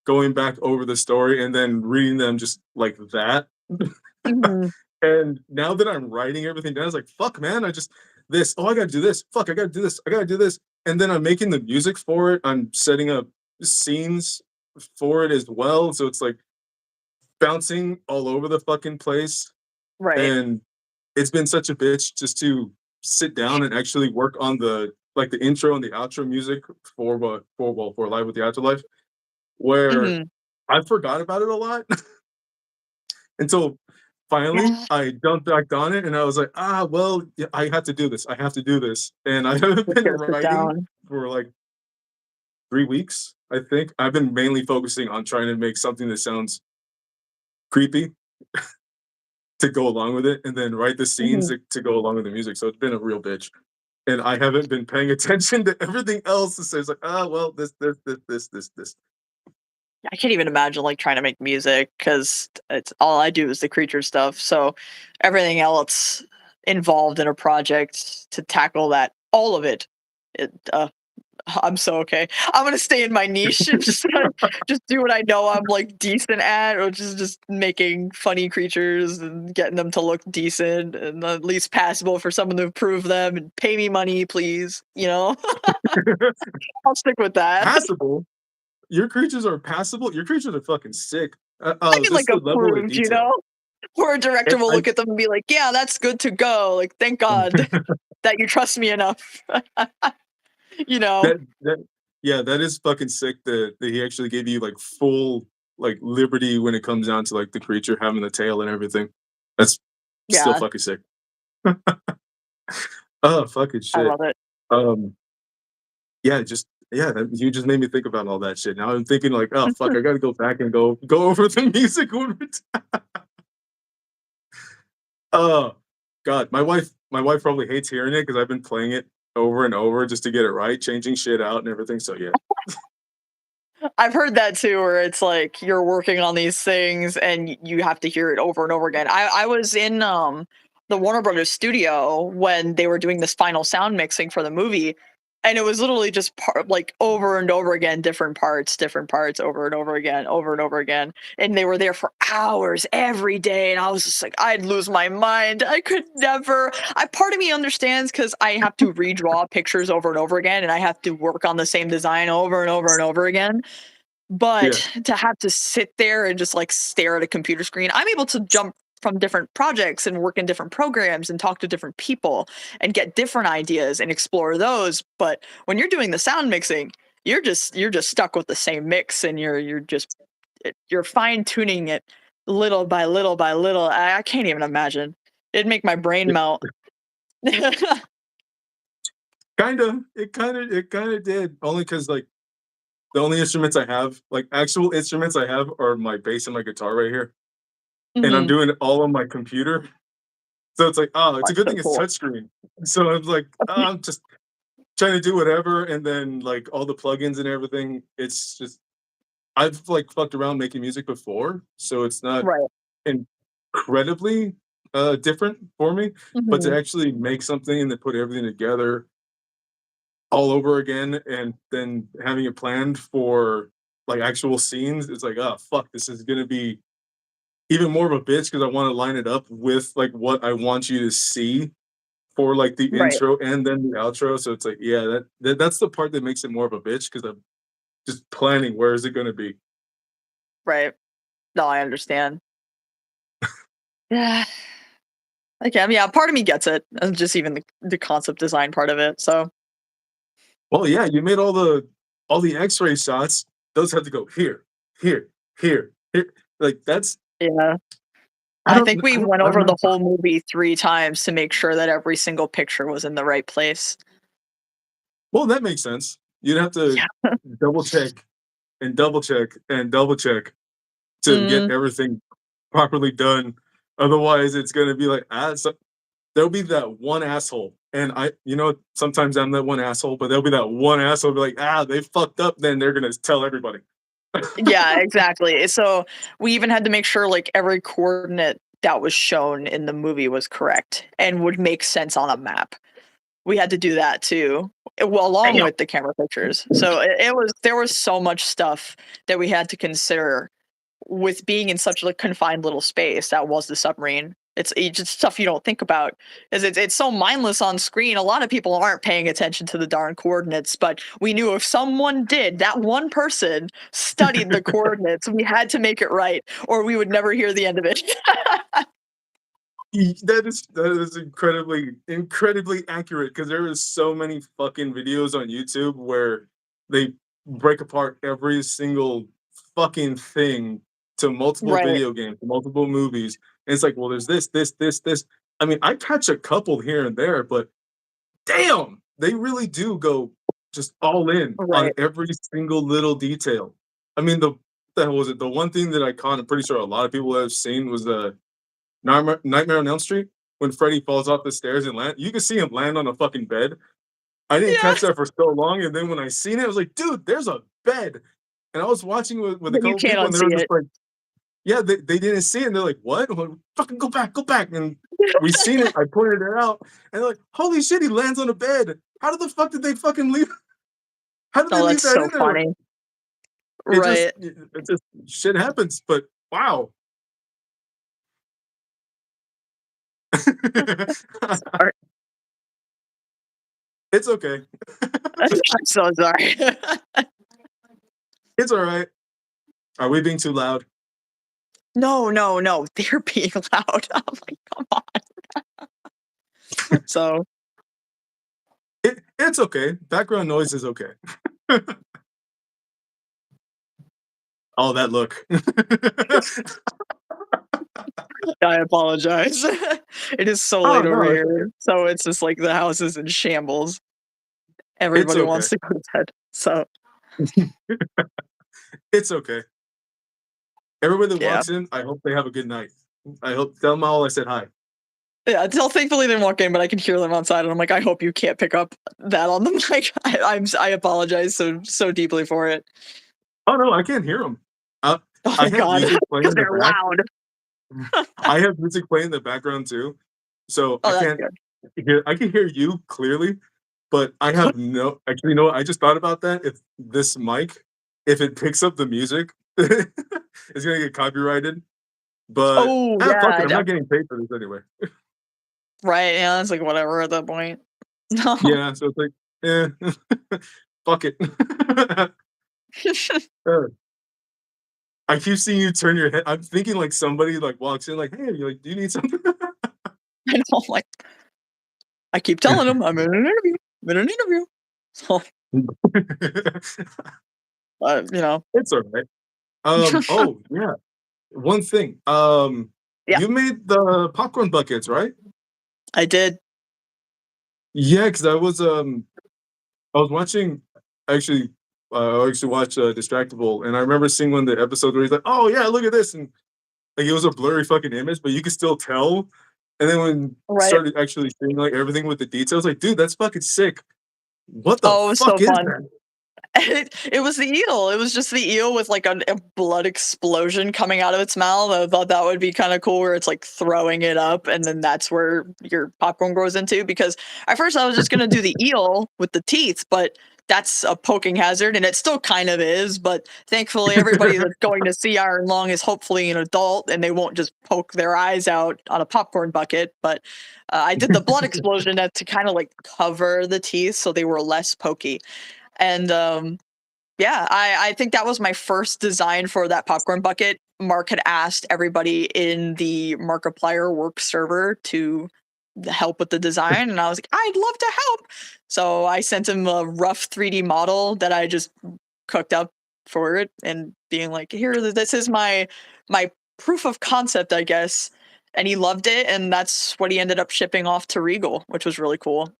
going back over the story and then reading them just like that. Mhm. And now that I'm writing everything down, it's like, fuck, man, I just this. Oh, I gotta do this. Fuck, I gotta do this. I gotta do this. And then I'm making the music for it. I'm setting up scenes for it as well. So it's like bouncing all over the fucking place. Right. And it's been such a bitch just to sit down and actually work on the like the intro and the outro music for Live with the Afterlife, where Mhm. I forgot about it a lot until finally Yeah. I jumped back on it and I was like, ah, well, yeah, I have to do this. I have to do this. And I haven't Just been gotta sit writing down. for like 3 weeks, I think. I've been mainly focusing on trying to make something that sounds creepy to go along with it and then write the scenes Mhm. to go along with the music. So it's been a real bitch. And I haven't been paying attention to everything else. So it's like, ah, well, this. I can't even imagine, like, trying to make music because it's all I do is the creature stuff, so everything else involved in a project to tackle that all of it, it, I'm so okay. I'm gonna stay in my niche and just do what I know I'm, like, decent at, which is just making funny creatures and getting them to look decent and at least passable for someone to approve them and pay me money, please, you know? I'll stick with that. Passable. Your creatures are passable. Your creatures are fucking sick. I mean, Just like, the level of approved, you detail. know? Or a director And will look at them and be like, "Yeah, that's good to go." Like, "Thank God that you trust me enough." You know? that yeah, that is fucking sick that he actually gave you like full like liberty when it comes down to like the creature having the tail and everything. That's still Yeah, fucking sick. Oh, fucking I shit. love it. Um, yeah, just yeah, you just made me think about all that shit. Now I'm thinking like, oh fuck, I gotta go back and go over the music one more time. Oh God, my wife probably hates hearing it because I've been playing it over and over just to get it right, changing shit out and everything. So yeah, I've heard that too, where it's like you're working on these things and you have to hear it over and over again. I was in the Warner Brothers studio when they were doing this final sound mixing for the movie, and it was literally just like over and over again, different parts, over and over again, over and over again. And they were there for hours every day, and I was just like, I'd lose my mind. I could never. I part of me understands because I have to redraw pictures over and over again, and I have to work on the same design over and over and over again, but yeah, to have to sit there and just, like, stare at a computer screen, I'm able to jump from different projects and work in different programs and talk to different people and get different ideas and explore those, but when you're doing the sound mixing, you're just stuck with the same mix and you're just you're fine tuning it little by little by little. I can't even imagine. It'd make my brain it, melt. it kind of did only because like the only instruments I have, like actual instruments I have, are my bass and my guitar right here, and I'm Mhm. doing it all on my computer. So it's like, oh, it's a That's good so thing it's cool. touchscreen. So I was like, oh, I'm just trying to do whatever, and then like all the plugins and everything. It's just I've like fucked around making music before, so it's not Right. incredibly different for me. But to Mhm. actually make something and then put everything together all over again, and then having it planned for like actual scenes, it's like, oh fuck, this is gonna be even more of a bitch because I want to line it up with like what I want you to see for like the Right. intro and then the outro. So it's like, yeah, that's the part that makes it more of a bitch because I'm just planning where is it gonna be. Right. No, I understand. Yeah. Okay, yeah, part of me gets it, just even the concept design part of it, so Well, yeah, you made all the X-ray shots. Those have to go here, here, here, here. Like that's yeah. I I don't think we I don't went I don't over know. the whole movie 3 times to make sure that every single picture was in the right place. Well, that makes sense. You'd have to Yeah. double check and double check and double check to get Mm, everything properly done. Otherwise, it's gonna be like, so there'll be that one asshole. And sometimes I'm that one asshole, but there'll be that one asshole be like, they fucked up, then they're gonna tell everybody. yeah, exactly, so we even had to make sure, like, every coordinate that was shown in the movie was correct and would make sense on a map. We had to do that too, well, along Damn. with the camera pictures, so it was there was so much stuff that we had to consider with being in such a confined little space that was the submarine. It's just stuff you don't think about, 'cause it's so mindless on screen. A lot of people aren't paying attention to the darn coordinates, but we knew if someone did, that one person studied the coordinates. We had to make it right, or we would never hear the end of it. That is incredibly accurate because there is so many fucking videos on YouTube where they break apart every single fucking thing to multiple Right. video games, multiple movies. And it's like, well, there's this. I mean, I catch a couple here and there, but damn, they really do go just all in on Right. every single little detail. I mean, the hell was it? The one thing that I caught, I'm pretty sure a lot of people have seen was Nightmare on Elm Street when Freddy falls off the stairs and land. You can see him land on a fucking bed. I didn't Yeah. catch that for so long, and then when I seen it, I was like, "Dude, there's a bed." And I was watching with a Then you couple can't people, and they were unsee just it. like, "Yeah, they didn't see it." And they're like, "What?" I'm like, "Fucking go back!" And we seen it. I pointed it out, and they're like, "Holy shit, he lands on a bed! How the fuck did they fucking leave? How did they Oh, leave that's that so in there?" Like, funny. it just, Right. it just shit happens. But wow. Sorry. It's okay. I'm so sorry. It's all right. Are we being too loud? No, no, no. They're being loud. I'm like, come on. So It's okay. Background noise is okay. Oh, that look. I apologize. It is so Oh, late over no, it's okay. here. So it's just like the house is in shambles. It's Everybody okay. wants to go to bed. So It's okay. Everybody that yeah. walks in, I hope they have a good night. I hope tell them all I said hi. Yeah, until thankfully they didn't walk in, but I can hear them outside, and I'm like, I hope you can't pick up that on the mic. I apologize so deeply for it. Oh, no, I can't hear them. Oh I my have god, music playing because in the they're back. loud. I have music playing in the background too, so Oh, that's good. I can hear you clearly, but I have no actually, you know what? I just thought about that. If this mic, if it picks up the music, it's gonna get copyrighted. But, Oh fuck it, yeah, I'm not getting paid for this anyway. right. Yeah, it's like whatever at that point. No. Yeah, so it's like, eh, fuck it. Uh, I keep seeing you turn your head. I'm thinking like somebody like walks in like, "Hey," you're like, "Do you need something?" I know, like I keep telling them I'm in an interview. I'm in an interview. So, you know, It's alright. Oh, yeah, one thing, yeah, you made the popcorn buckets, right? I did. Yeah, because I was watching actually, I actually watched, Distractable, and I remember seeing one of the episodes where he's like, "Oh, yeah, look at this," and, like, it was a blurry fucking image, but you could still tell, and then when Right. started actually seeing, like, everything with the details, like, "Dude, that's fucking sick. What the Oh, it was so fuck is fun. that?" It was the eel. It was just the eel with like a blood explosion coming out of its mouth. I thought that would be kind of cool where it's like throwing it up and then that's where your popcorn grows into. Because at first I was just gonna do the eel with the teeth, but that's a poking hazard and it still kind of is. But thankfully everybody that's going to see Iron Lung is hopefully an adult and they won't just poke their eyes out on a popcorn bucket. But I did the blood explosion to kind of like cover the teeth so they were less pokey. And yeah, I think that was my first design for that popcorn bucket. Mark had asked everybody in the Markiplier work server to help with the design, and I was like, I'd love to help. So I sent him a rough 3D model that I just cooked up for it, and being like, here, this is my proof of concept, I guess. And he loved it, and that's what he ended up shipping off to Regal, which was really cool.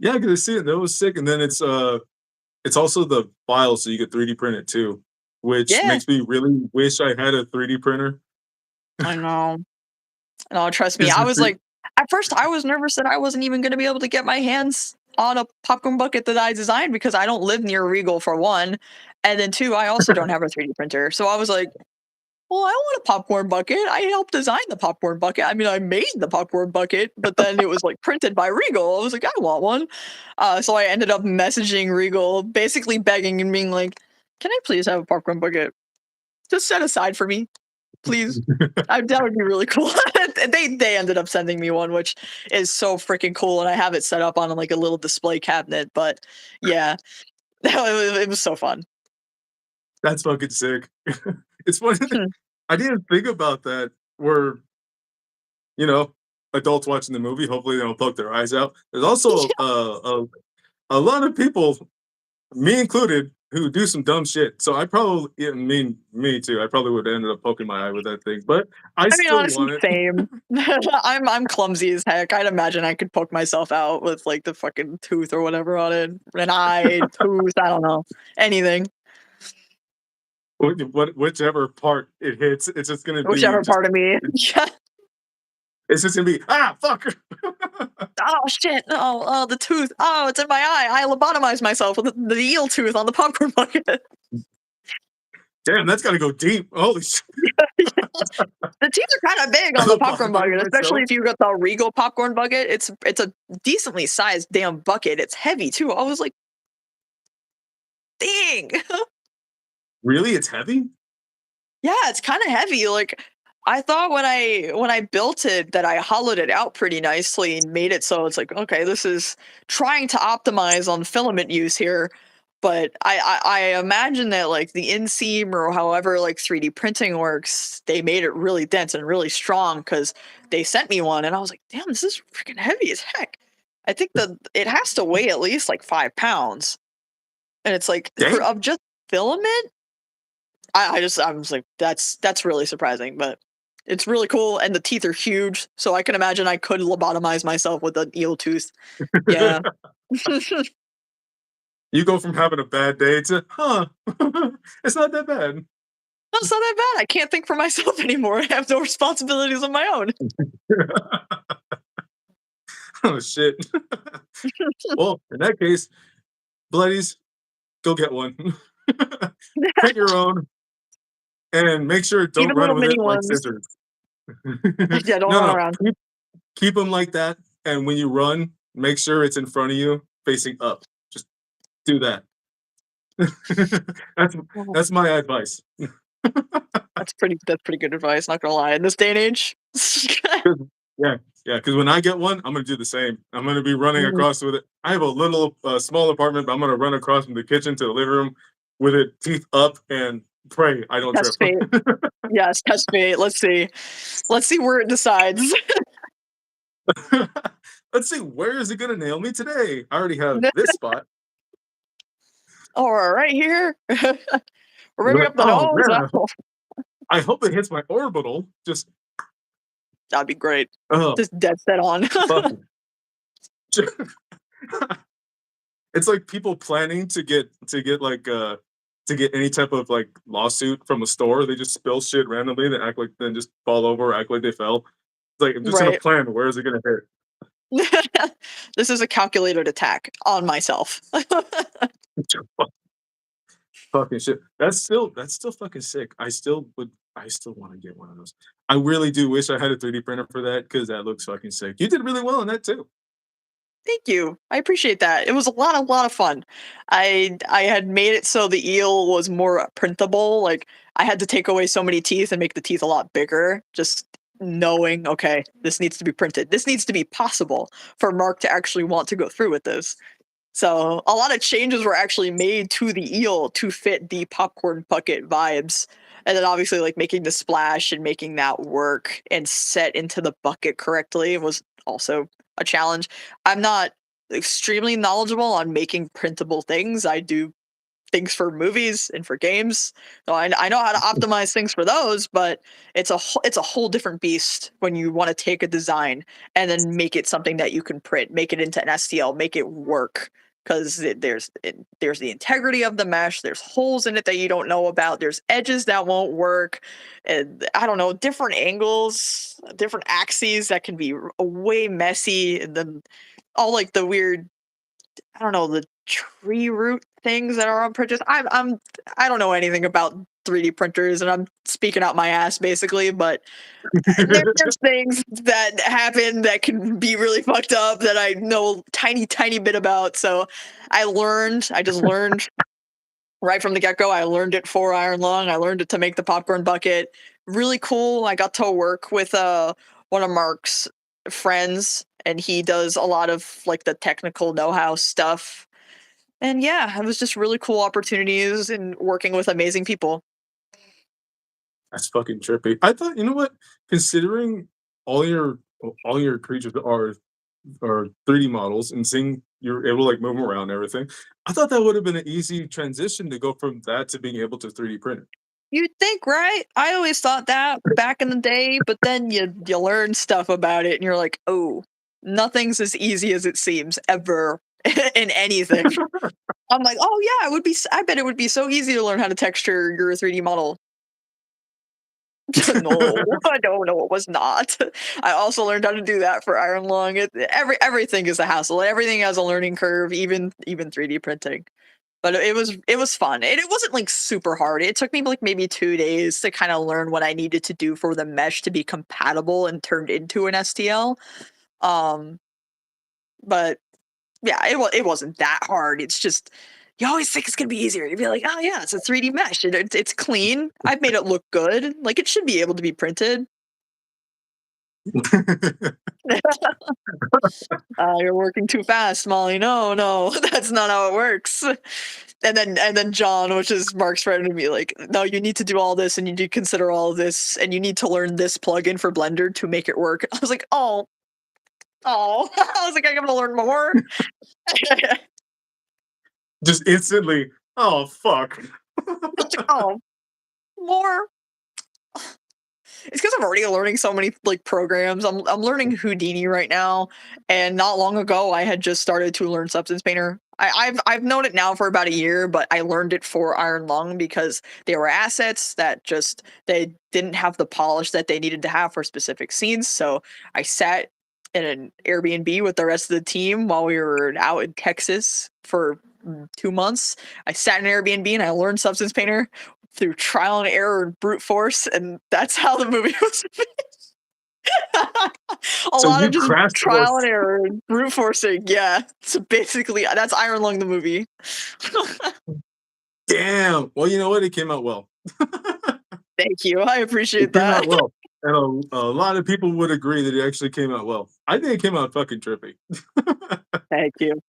Yeah, because I see it, that was sick, and then it's also the file, so you could 3D print it too, which Yeah, makes me really wish I had a 3D printer. I know. No, trust me. 'Cause I the was three like, at first, I was nervous that I wasn't even going to be able to get my hands on a popcorn bucket that I designed because I don't live near Regal for one, and then two, I also don't have a 3D printer. So I was like, well, I want a popcorn bucket. I helped design the popcorn bucket. I mean, I made the popcorn bucket, but then it was like printed by Regal. I was like, I want one. So I ended up messaging Regal, basically begging and being like, can I please have a popcorn bucket? Just set aside for me, please. That would be really cool. They ended up sending me one, which is so freaking cool, and I have it set up on like a little display cabinet. But yeah, it was so fun. That's fucking sick. It's funny, Hmm. I didn't think about that where you know, adults watching the movie. Hopefully, they don't poke their eyes out. There's also a lot of people, me included, who do some dumb shit. So I probably, yeah, me too. I probably would have ended up poking my eye with that thing, but I I mean, still honestly, want it. same. I'm clumsy as heck. I'd imagine I could poke myself out with like the fucking tooth or whatever on it, an eye, tooth. I don't know, anything, Whichever part it hits, it's just gonna be whichever just. part of me. Yeah. It's just gonna be fuck. Oh shit! Oh, the tooth. Oh, it's in my eye. I lobotomized myself with the eel tooth on the popcorn bucket. Damn, that's gotta go deep. Holy shit! The teeth are kind of big I on the popcorn lobotomized bucket, especially myself. if you got the Regal popcorn bucket. It's a decently sized damn bucket. It's heavy too. I was like, dang. Really, it's heavy. Yeah, it's kind of heavy. Like I thought when I built it that I hollowed it out pretty nicely and made it so it's like, okay, this is trying to optimize on filament use here. But I imagine that like the inseam or however like 3D printing works, they made it really dense and really strong because they sent me one and I was like, damn, this is freaking heavy as heck. I think that it has to weigh at least like 5 pounds. And it's like for Damn. of just filament, I was like, that's really surprising, but it's really cool, and the teeth are huge, so I can imagine I could lobotomize myself with an eel tooth. Yeah. You go from having a bad day to, it's not that bad. That's not that bad. I can't think for myself anymore. I have no responsibilities of my own. Oh shit. Well, in that case, bloodies, go get one. Print your own and make sure don't Even run little with mini it like ones. scissors. Yeah, don't No, run no, around. keep them like that. And when you run, make sure it's in front of you, facing up. Just do that. that's Oh, that's my advice. that's pretty good advice, not gonna lie. In this day and age. 'Cause- yeah, yeah. Because when I get one, I'm gonna do the same. I'm gonna be running Mhm. across with it. I have a little small apartment, but I'm gonna run across from the kitchen to the living room with it teeth up and pray I don't trip. Test fate. Yes, test fate. Let's see. Let's see where it decides. Let's see, where is it gonna nail me today? I already have this spot. Or right here. Or You're maybe like, up the oh nose. man, I hope it hits my orbital. Just That'd be great. oh Just dead set on. fuck. It's like people planning to get like to get any type of like lawsuit from a store. They just spill shit randomly, then act like then just fall over, act like they fell. It's like I'm just gonna Right. plan where is it gonna hit. This is a calculated attack on myself. Fucking shit. That's still fucking sick. I still want to get one of those. I really do wish I had a 3D printer for that because that looks fucking sick. You did really well on that too. Thank you. I appreciate that. It was a lot of fun. I had made it so the eel was more printable. Like I had to take away so many teeth and make the teeth a lot bigger. Just knowing, okay, this needs to be printed. This needs to be possible for Mark to actually want to go through with this. So a lot of changes were actually made to the eel to fit the popcorn bucket vibes. And then obviously like making the splash and making that work and set into the bucket correctly was also a challenge. I'm not extremely knowledgeable on making printable things. I do things for movies and for games. So I know how to optimize things for those, but it's a whole different beast when you want to take a design and then make it something that you can print, make it into an STL, make it work. Because there's the integrity of the mesh. There's holes in it that you don't know about. There's edges that won't work. And I don't know, different angles, different axes that can be way messy. And then all like the weird I don't know, the tree root things that are on printers. I don't know anything about 3D printers, and I'm speaking out my ass basically, but there's things that happen that can be really fucked up that I know a tiny bit about. So I just learned right from the get-go. I learned it for iron lung. I learned it to make the popcorn bucket. Really cool. I got to work with one of Mark's friends, and he does a lot of like the technical know-how stuff. And yeah, it was just really cool opportunities and working with amazing people. That's fucking trippy. I thought, you know what? Considering all your all your creatures are 3D models, and seeing you're able to like move 'em around and everything. I thought that would have been an easy transition to go from that to being able to 3D print it. You'd think, right? I always thought that back in the day, but then you learn stuff about it and you're like, "Oh, nothing's as easy as it seems ever in anything." I'm like, "Oh yeah, it would be I bet it would be so easy to learn how to texture your 3D model." No, no, it was not. I also learned how to do that for Iron Lung. Everything is a hassle. Everything has a learning curve, even 3D printing. But it was fun. And it wasn't like super hard. It took me like maybe 2 days to kind of learn what I needed to do for the mesh to be compatible and turned into an STL. Um, but yeah, it wasn't that hard. It's just you always think it's gonna be easier. You'd be like, oh yeah, it's a 3D mesh. It's clean. I've made it look good. Like it should be able to be printed. You're working too fast, Molly. No, no, that's not how it works. And then John, which is Mark's friend, would be like, no, you need to do all this, and you need to consider all of this, and you need to learn this plugin for Blender to make it work. I was like, oh, I was like, I gotta learn more. Just instantly, oh fuck. It's like, oh, more. It's because I'm already learning so many like programs. I'm learning Houdini right now, and not long ago I had just started to learn Substance Painter. I've known it now for about a year, but I learned it for Iron Lung because they were assets that just they didn't have the polish that they needed to have for specific scenes. So I sat in an Airbnb with the rest of the team while we were out in Texas for 2 months. I sat in an Airbnb and I learned Substance Painter through trial and error and brute force, and that's how the movie was made. A So lot of you just crash trial and course. error and brute forcing, yeah. So basically, that's Iron Lung the movie. Damn. Well, you know what? It came out well. Thank you, I It appreciate came that. out well. And a lot of people would agree that it actually came out well. I think it came out fucking trippy. Thank you.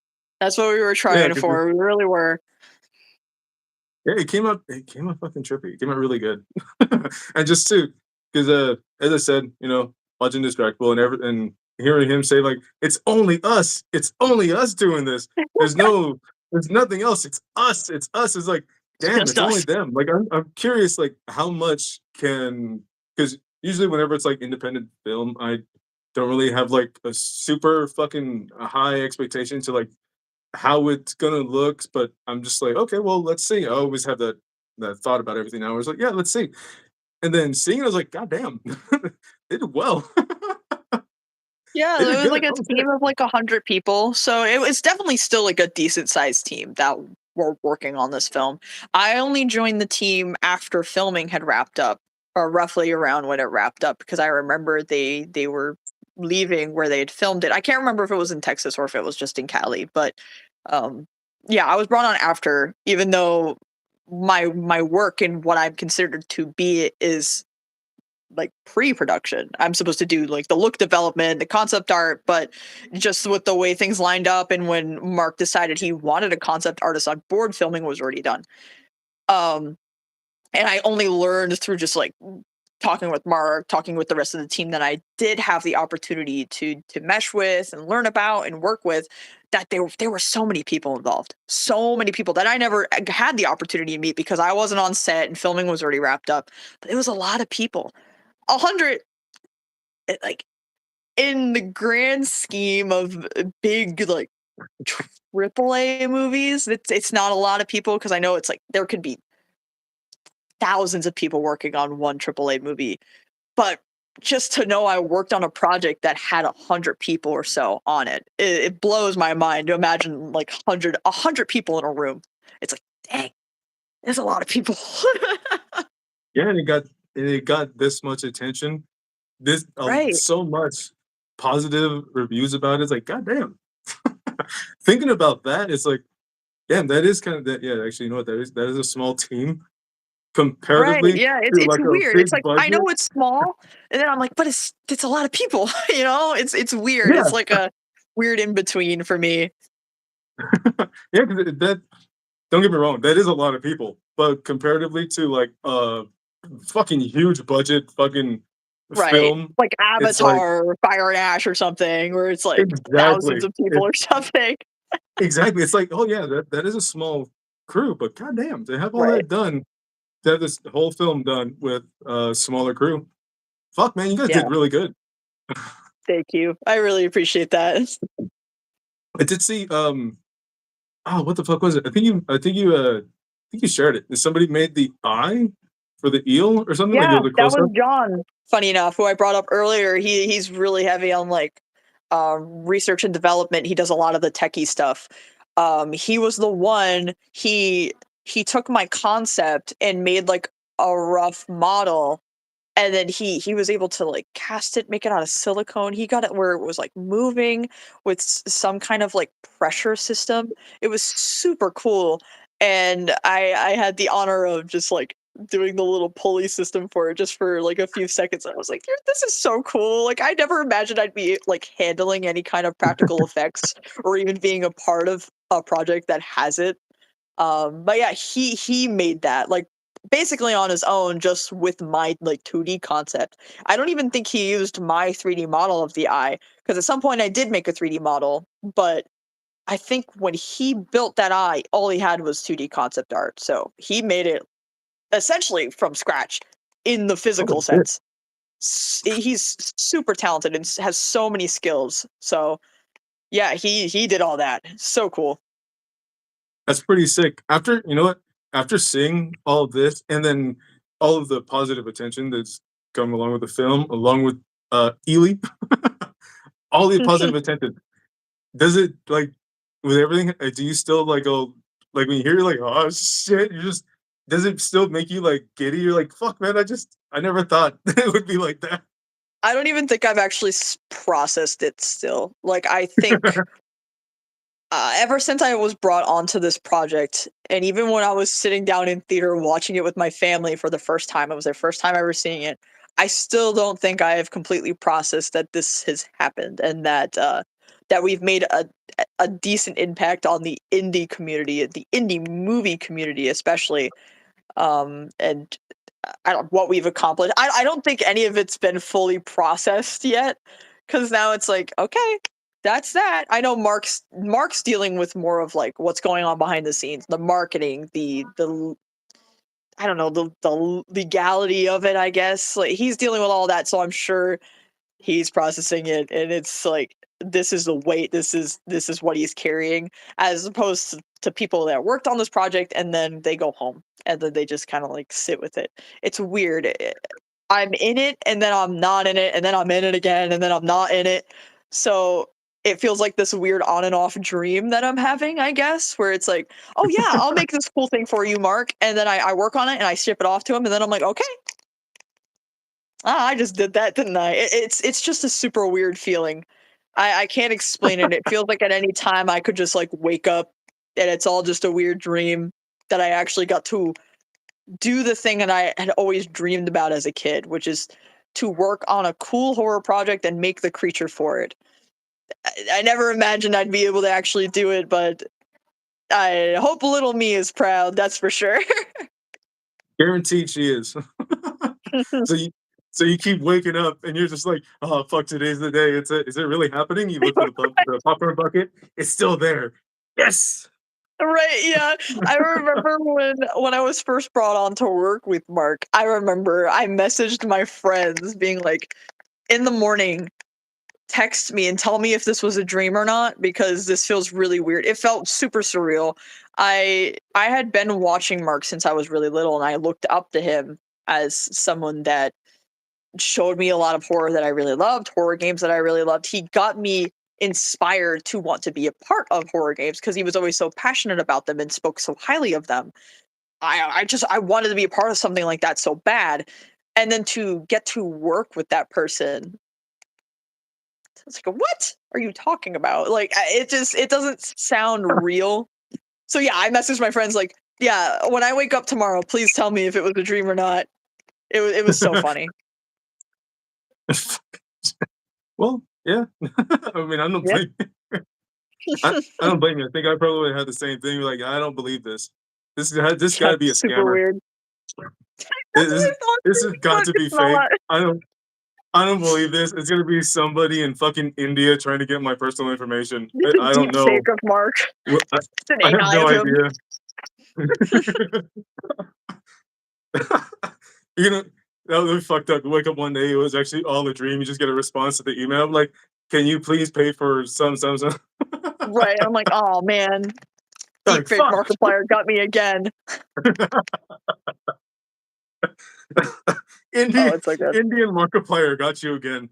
That's what we were Yeah, trying 'cause it for, we really were. yeah, it came out fucking trippy. It came out really good. And just to 'cause, as I said, watching Distractable and hearing him say, like, it's only us doing this. There's nothing else, it's us." It's like, It's "Damn, just it's only us. them." Like, I'm curious, like, how much can because usually whenever it's, like, independent film, I don't really have, like, a super fucking high expectation to, like, how it's gonna look, but I'm just like, okay, well, let's see. I always have that thought about everything. I was like, yeah, let's see. And then seeing it, I was like, God damn, they did well. Yeah, They there did was like good. a Oh team shit. of like 100 people, so it was definitely still like a decent sized team that were working on this film. I only joined the team after filming had wrapped up, or roughly around when it wrapped up, because I remember they were leaving where they had filmed it. I can't remember if it was in Texas or if it was just in Cali, but um, yeah, I was brought on after, even though my work and what I'm considered to be is like pre-production. I'm supposed to do like the look development, the concept art, but just with the way things lined up and when Mark decided he wanted a concept artist on board, filming was already done. Um and I only learned through just like talking with Mark, talking with the rest of the team that I did have the opportunity to mesh with and learn about and work with, that there were so many people involved. So many people that I never had the opportunity to meet because I wasn't on set and filming was already wrapped up. But it was a lot of people. 100, like, in the grand scheme of big, like, AAA movies, it's not a lot of people because I know it's like there could be thousands of people working on one AAA movie, but just to know I worked on a project that had 100 people or so on it, it blows my mind to imagine, like, 100 people in a room. It's like, "Dang, there's a lot of people." Yeah, and it got this much attention, Right, so much positive reviews about it. It's like, God damn. Thinking about that, it's like, damn, that is kind of that. Yeah, actually, you know what? That is a small team right, comparatively yeah, to it's like a weird. It's big like, I know budget. it's small, and then I'm like, "But it's a lot of people," you know? It's weird. Yeah, It's like a weird in between for me. yeah, because that don't get me wrong, that is a lot of people, but comparatively to like fucking huge budget, fucking Right. film. Like It's like Avatar or Fire and Ash or something where it's like thousands exactly. of people or something. Exactly. It's like, oh yeah, that is a small crew, but goddamn, to have all Right. that done, to have this whole film done with a smaller crew. Fuck, man, you guys Yeah. did really good. Thank you. I really appreciate that. I did see. Oh, what the fuck was it? I think you shared it. Somebody made the eye for the eel or something like it Yeah, was a that close was up. John, funny enough, who I brought up earlier. He's really heavy on like research and development. He does a lot of the techie stuff. He was the one he took my concept and made like a rough model, and then he was able to like cast it, make it out of silicone. He got it where it was like moving with some kind of like pressure system. It was super cool, and I had the honor of just like doing the little pulley system for it just for like a few seconds. I was like, This is so cool!" Like I never imagined I'd be like handling any kind of practical effects or even being a part of a project that has it. But yeah, he made that like basically on his own, just with my like 2D concept. I don't even think he used my 3D model of the eye because at some point I did make a 3D model, but I think when he built that eye, all he had was 2D concept art. So he made it essentially from scratch in the Holy physical shit. sense. He's super talented and has so many skills. So yeah, he did all that. So cool. That's pretty sick. After you know what? After seeing all of this and then all of the positive attention that's come along with the film, along with Ely, all the positive attention. Does it like with everything? Do you still like go like when you hear like oh shit? You just does it still make you like giddy? You're like fuck man. I never thought it would be like that. I don't even think I've actually processed it still. Like I think ever since I was brought onto this project, and even when I was sitting down in theater watching it with my family for the first time, it was their first time ever seeing it. I still don't think I have completely processed that this has happened and that we've made a decent impact on the indie community, the indie movie community, especially. And I don't what we've accomplished. I don't think any of it's been fully processed yet, because now it's like, okay, that's that. I know Mark's dealing with more of like what's going on behind the scenes, the marketing, the I don't know the legality of it. I guess like he's dealing with all that, so I'm sure he's processing it, and it's like this is the weight. This is what he's carrying, as opposed to people that worked on this project and then they go home and then they just kind of like sit with it. It's weird. I'm in it and then I'm not in it and then I'm in it again and then I'm not in it. So it feels like this weird on and off dream that I'm having, I guess, where it's like, oh yeah, I'll make this cool thing for you, Mark, and then I work on it and I ship it off to him, and then I'm like, okay, I just did that, didn't I? It's just a super weird feeling. I can't explain it. It feels like at any time I could just like wake up and it's all just a weird dream that I actually got to do the thing that I had always dreamed about as a kid, which is to work on a cool horror project and make the creature for it. I never imagined I'd be able to actually do it, but I hope little me is proud, that's for sure. Guaranteed she is. so you so you keep waking up and you're just like, oh fuck, today's the day. Is it really happening? You look for the popcorn bucket. It's still there. Yes. Right, yeah. I remember when I was first brought on to work with Mark, I remember I messaged my friends being like, "In the morning, text me and tell me if this was a dream or not because this feels really weird." It felt super surreal. I had been watching Mark since I was really little, and I looked up to him as someone that showed me a lot of horror that I really loved, horror games that I really loved. He got me inspired to want to be a part of horror games because he was always so passionate about them and spoke so highly of them. I wanted to be a part of something like that so bad. And then to get to work with that person, it's like, what are you talking about? Like it doesn't sound real. So yeah, I messaged my friends like, yeah, when I wake up tomorrow, please tell me if it was a dream or not. It was so funny. Well, yeah. I mean, I don't Yeah. blame you. I don't blame you. I think I probably had the same thing. Like, I don't believe this. This got Yeah, to be a super scammer. weird. That's what This I thought this too, has got but to be it's fake. not. I don't. I don't believe this. It's gonna be somebody in fucking India trying to get my personal information. It's a I don't deep know. fake of Mark. What, It's an I have AI no of him. idea. You know, that was really fucked up. You wake up one day, it was actually all a dream. You just get a response to the email. I'm like, can you please pay for some? Right. I'm like, oh man, Like, deep fake fuck. Markiplier got me again. Oh, it's so good. Indian Markiplier got you again.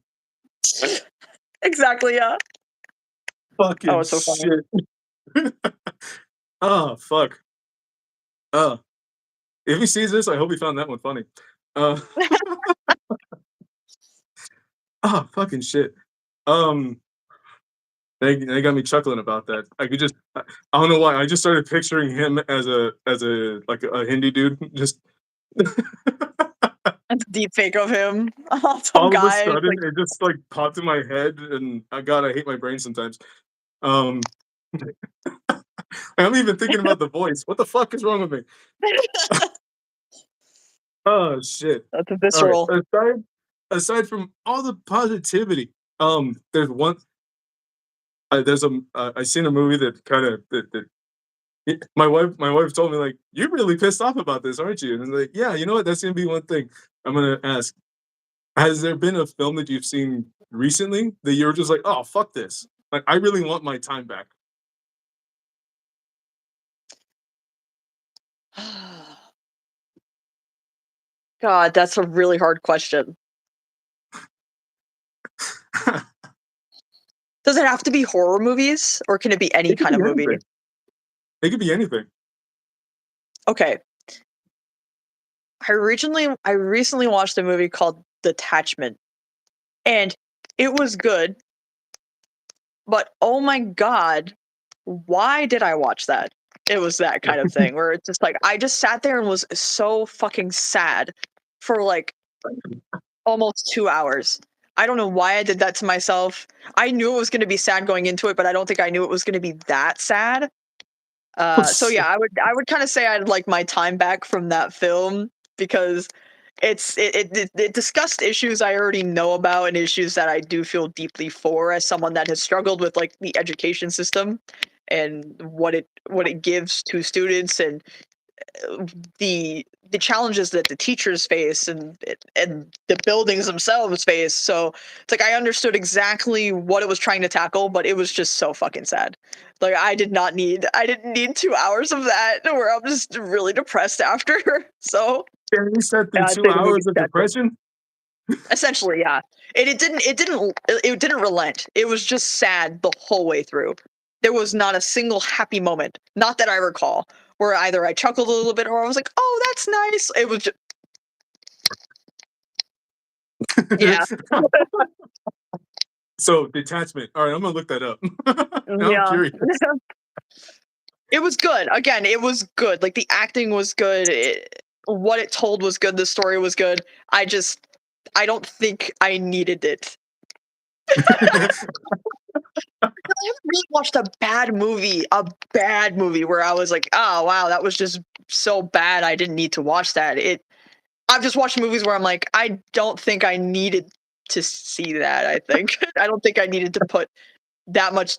Exactly, yeah. Fucking Oh, it's so funny. shit. Oh, fuck. Uh, if he sees this, I hope he found that one funny. Uh, oh, fucking shit. Um, they got me chuckling about that. I could just, I don't know why. I just started picturing him as a like a Hindi dude. Just It's a deep fake of him. Some all of a guy. It's sudden, like, it just like popped in my head, and God, I hate my brain sometimes. Um, I'm even thinking about the voice. What the fuck is wrong with me? Oh shit. that's a All right. visceral. Aside from all the positivity, there's one. There's a. I seen a movie that kind of my wife told me like, you're really pissed off about this, aren't you? And I'm like, yeah, you know what? That's gonna be one thing I'm gonna ask. Has there been a film that you've seen recently that you're just like, oh fuck this? Like, I really want my time back. God, that's a really hard question. Does it have to be horror movies or can it be any It could kind be of movie? anything. It could be anything. Okay. I recently watched a movie called Detachment, and it was good, but oh my god, why did I watch that? It was that kind of thing where it's just like I just sat there and was so fucking sad for like almost 2 hours. I don't know why I did that to myself. I knew it was gonna be sad going into it, but I don't think I knew it was gonna be that sad. So yeah, I would kind of say I'd like my time back from that film because it discussed issues I already know about and issues that I do feel deeply for as someone that has struggled with like the education system and what it gives to students and the challenges that the teachers face and the buildings themselves face. So it's like I understood exactly what it was trying to tackle, but it was just so fucking sad. Like I didn't need 2 hours of that where I'm just really depressed after. So And you said through I'd two say the movie hours of Detachment. depression. Essentially, yeah. It didn't relent. It was just sad the whole way through. There was not a single happy moment, not that I recall, where either I chuckled a little bit or I was like, "Oh, that's nice." It was just yeah. So detachment. All right, I'm gonna look that up. Now I'm Yeah. curious. It was good. Again, it was good. Like the acting was good. What it told was good. The story was good. I don't think I needed it. I haven't really watched a bad movie where I was like, oh wow, that was just so bad. I didn't need to watch that. I've just watched movies where I'm like, I don't think I needed to see that. I think I don't think I needed to put that much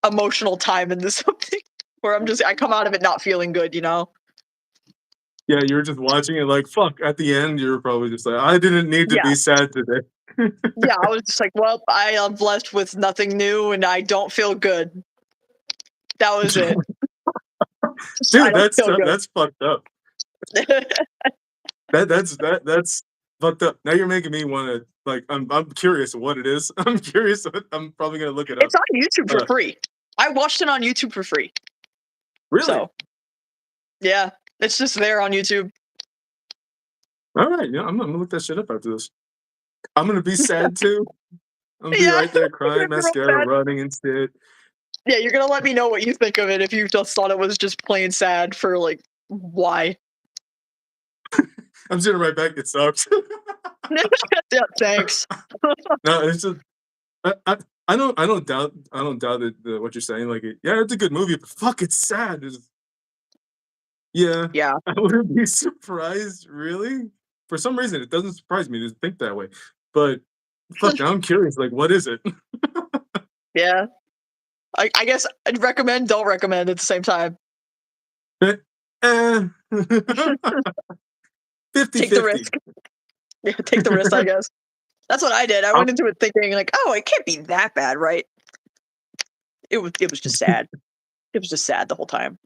emotional time into something where I come out of it not feeling good. You know? Yeah, you were just watching it like, fuck. At the end, you were probably just like, I didn't need to Yeah. be sad today. Yeah, I was just like, well, I am left with nothing new and I don't feel good. That was it. I Dude, don't that's feel good. that's fucked up. That's fucked up. Now you're making me want to like. I'm curious what it is. I'm curious. I'm probably gonna look it up. It's on YouTube for Uh, free. I watched it on YouTube for free. really? So, yeah, it's just there on YouTube. All right. Yeah, I'm gonna look that shit up after this. I'm gonna be sad too. I'm gonna be Yeah, right there you're crying, gonna be real mascara sad. running and shit. Yeah, you're gonna let me know what you think of it if you just thought it was just plain sad for like why. I'm just gonna write back. It sucks. Yeah, thanks. No, it's just I don't doubt what you're saying. Like, yeah, it's a good movie, but fuck, it's sad. Yeah, Yeah. I wouldn't be surprised, really. For some reason, it doesn't surprise me to think that way. But fuck, now I'm curious. Like, what is it? Yeah. I guess I'd recommend, don't recommend at the same time. Eh, 50 Take the 50. risk. Yeah, take the risk, I guess. That's what I did. I I'll- went into it thinking like, oh, it can't be that bad, right? It was just sad. It was just sad the whole time.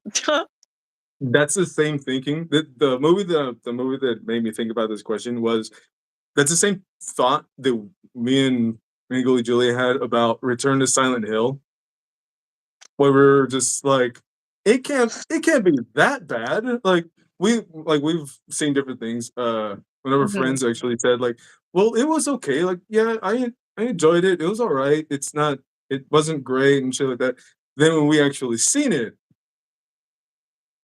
That's the same thinking. The movie that made me think about this question was that's the same thought that me and Gully Julia had about Return to Silent Hill, where we were just like, it can't be that bad. We've seen different things. One of our Mhm. friends actually said like, well, it was okay. Like, yeah, I enjoyed it. It was all right. It wasn't great and shit like that. Then when we actually seen it,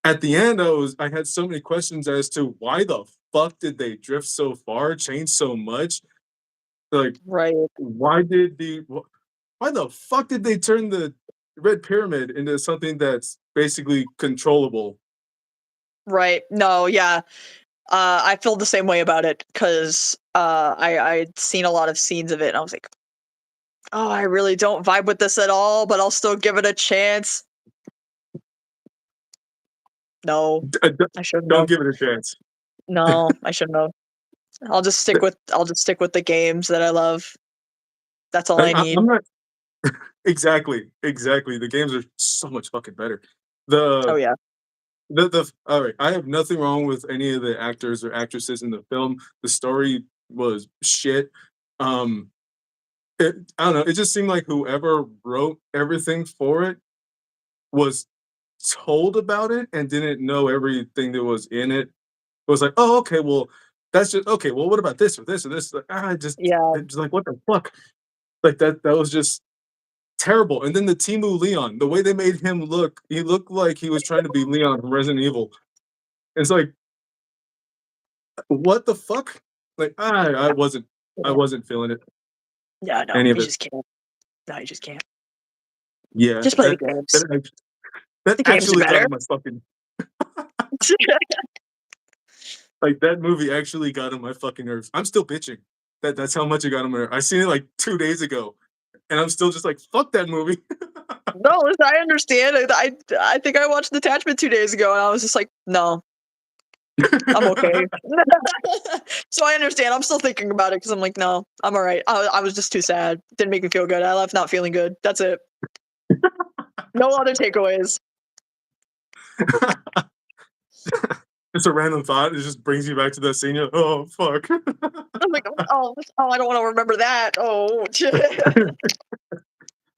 at the end, I had so many questions as to why the fuck did they drift so far, change so much? Like, Right. why the fuck did they turn the Red Pyramid into something that's basically controllable? Right. No, yeah. I feel the same way about it because I'd seen a lot of scenes of it and I was like, oh, I really don't vibe with this at all, but I'll still give it a chance. No, I shouldn't Don't have. give it a chance. No, I shouldn't have. I'll just stick with the games that I love. That's all I need. I'm not exactly. The games are so much fucking better. Oh The yeah. the all right. I have nothing wrong with any of the actors or actresses in the film. The story was shit. Um, I don't know. It just seemed like whoever wrote everything for it was told about it and didn't know everything that was in it. It was like, oh, okay, well, that's just okay. Well, what about this or this or this? Like, Yeah. it's like, what the fuck? Like that was just terrible. And then the Timu Leon, the way they made him look, he looked like he was trying to be Leon from Resident Evil. It's like, what the fuck? Like, I Yeah. wasn't feeling it, Yeah, no, any of you it. just can't. No, you just can't. Yeah, Just play the games. that The games are actually got better. on my fucking like that movie actually got on my fucking nerves. I'm still bitching. That's how much it got on my nerves. I seen it like 2 days ago, and I'm still just like, fuck that movie. No, listen, I understand. I think I watched Detachment 2 days ago, and I was just like, no, I'm okay. So I understand. I'm still thinking about it because I'm like, no, I'm all right. I was just too sad. Didn't make me feel good. I left not feeling good. That's it. No other takeaways. It's a random thought. It just brings you back to that scene. You're like, oh fuck. I'm like, oh, I don't want to remember that. Oh,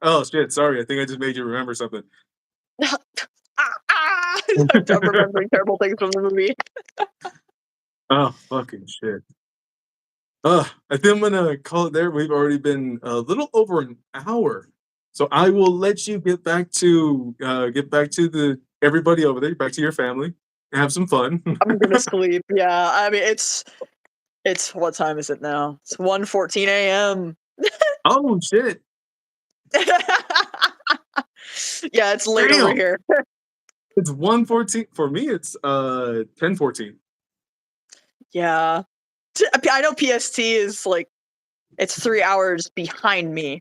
Oh shit. Sorry. I think I just made you remember something. I'm remembering terrible things from the movie. Oh fucking shit. I think I'm gonna call it there. We've already been a little over an hour, so I will let you get back to the everybody over there, back to your family, and have some fun. I'm gonna sleep. Yeah, I mean it's what time is it now? It's 1:14 a.m. Oh shit! Yeah, it's late over Damn, here. it's 1:14 for me. It's 10:14. Yeah. I know PST is like it's 3 hours behind me.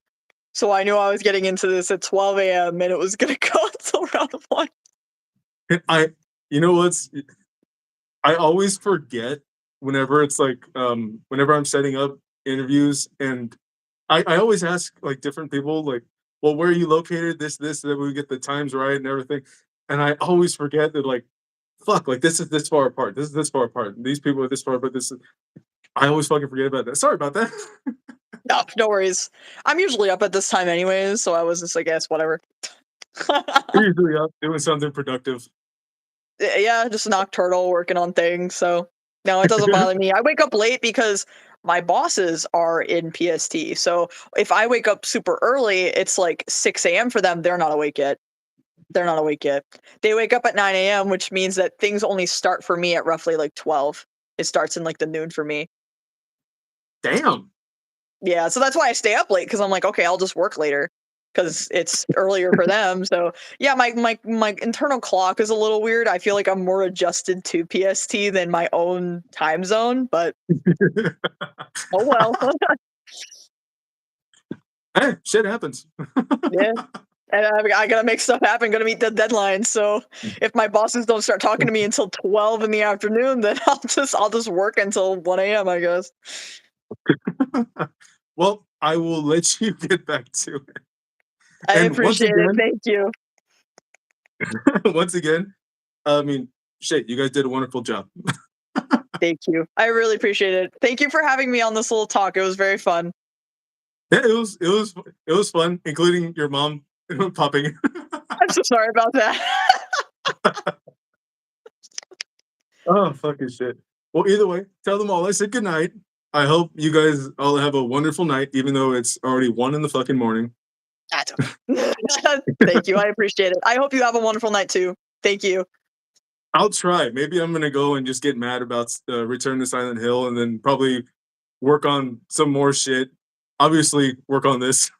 So I knew I was getting into this at 12 a.m. and it was gonna go until around 1. I, you know what's I always forget whenever it's like whenever I'm setting up interviews and I always ask like different people like, well, where are you located? This, that we get the times right and everything. And I always forget that like, fuck, like this is this far apart. This is this far apart. These people are this far, but this is I always fucking forget about that. Sorry about that. No, no worries. I'm usually up at this time anyways, so I was just like, yes, whatever. You're usually up doing something productive. Yeah, just nocturnal working on things. So no, it doesn't bother me. I wake up late because my bosses are in PST. So if I wake up super early, it's like 6 a.m. for them. They're not awake yet. They're not awake yet. They wake up at 9 a.m., which means that things only start for me at roughly like 12. It starts in like the noon for me. Damn. Yeah, so that's why I stay up late because I'm like, okay, I'll just work later because it's earlier for them. So yeah, my internal clock is a little weird. I feel like I'm more adjusted to PST than my own time zone, but oh well. Hey, shit happens. Yeah. And I gotta make stuff happen. Gotta meet the deadline. So if my bosses don't start talking to me until 12 in the afternoon, then I'll just work until 1 a.m. I guess. Well, I will let you get back to it. I And once appreciate it. again, Thank you. once again, I mean, shit, you guys did a wonderful job. Thank you. I really appreciate it. Thank you for having me on this little talk. It was very fun. Yeah, it was fun, including your mom popping. I'm so sorry about that. Oh, fucking shit. Well, either way, tell them all I said good night. I hope you guys all have a wonderful night, even though it's already 1 in the fucking morning. That's okay. Thank you. I appreciate it. I hope you have a wonderful night too. Thank you. I'll try. Maybe I'm gonna go and just get mad about Return to Silent Hill, and then probably work on some more shit. Obviously, work on this.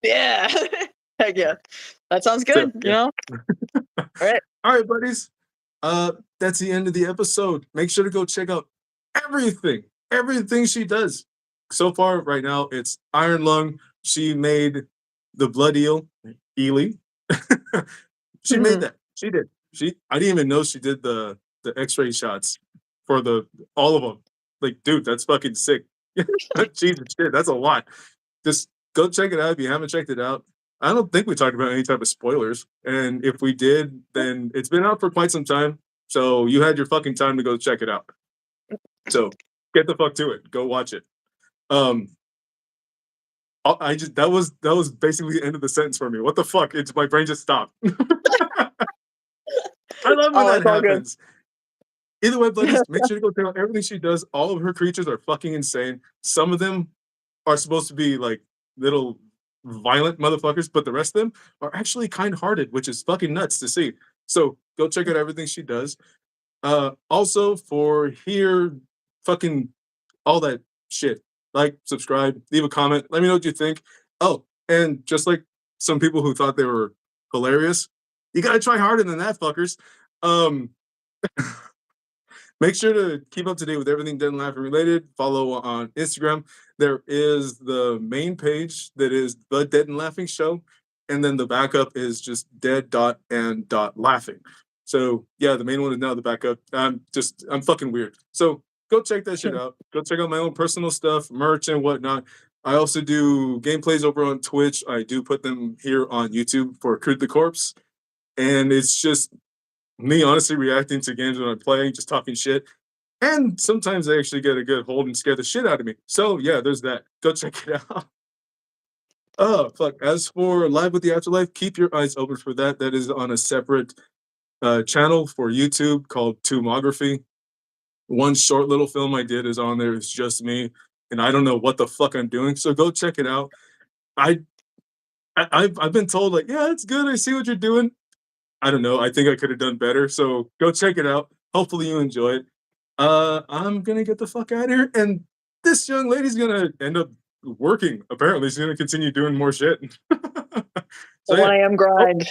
Yeah. Heck yeah. That sounds So, good. You yeah. know? All right. All right, buddies. That's the end of the episode. Make sure to go check out everything she does. So far, right now, it's Iron Lung. She made the Blood Eel, Ely. She made that. She did. I didn't even know she did the X-ray shots for all of them. Like, dude, that's fucking sick. Jesus shit, that's a lot. Just go check it out if you haven't checked it out. I don't think we talked about any type of spoilers, and if we did, then it's been out for quite some time. So you had your fucking time to go check it out. So get the fuck to it. Go watch it. Um, I just that was basically the end of the sentence for me. What the fuck? It's my brain just stopped. I love when Oh, that it's all good. happens. Either way, buddies, make sure to go check out everything she does. All of her creatures are fucking insane. Some of them are supposed to be like little violent motherfuckers, but the rest of them are actually kind-hearted, which is fucking nuts to see. So go check out everything she does. Also for here, fucking all that shit. Like, subscribe, leave a comment, let me know what you think. Oh, and just like some people who thought they were hilarious, you gotta try harder than that, fuckers. Um, Make sure to keep up to date with everything Dead and Laughing related. Follow on Instagram. There is the main page that is the Dead and Laughing Show, and then the backup is just dead dot and dot laughing. So yeah, the main one is now the backup. I'm fucking weird. So go check that shit out. Go check out my own personal stuff, merch and whatnot. I also do gameplays over on Twitch. I do put them here on YouTube for Crude the Corpse, and it's just me honestly reacting to games when I'm playing, just talking shit. And sometimes they actually get a good hold and scare the shit out of me. So yeah, there's that. Go check it out. Oh fuck. As for Live with the Afterlife, keep your eyes open for that. That is on a separate channel for YouTube called Tomography. One short little film I did is on there. It's just me, and I don't know what the fuck I'm doing. So go check it out. I, I've been told like, yeah, it's good. I see what you're doing. I don't know. I think I could have done better. So go check it out. Hopefully you enjoy it. I'm gonna get the fuck out of here, and this young lady's gonna end up working. Apparently, she's gonna continue doing more shit. The So yeah, 1 a.m. grind.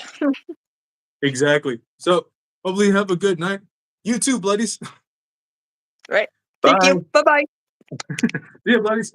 exactly. So hopefully you have a good night. You too, bloodies. Right. Thank Bye. you. Bye bye. See ya, bloodies.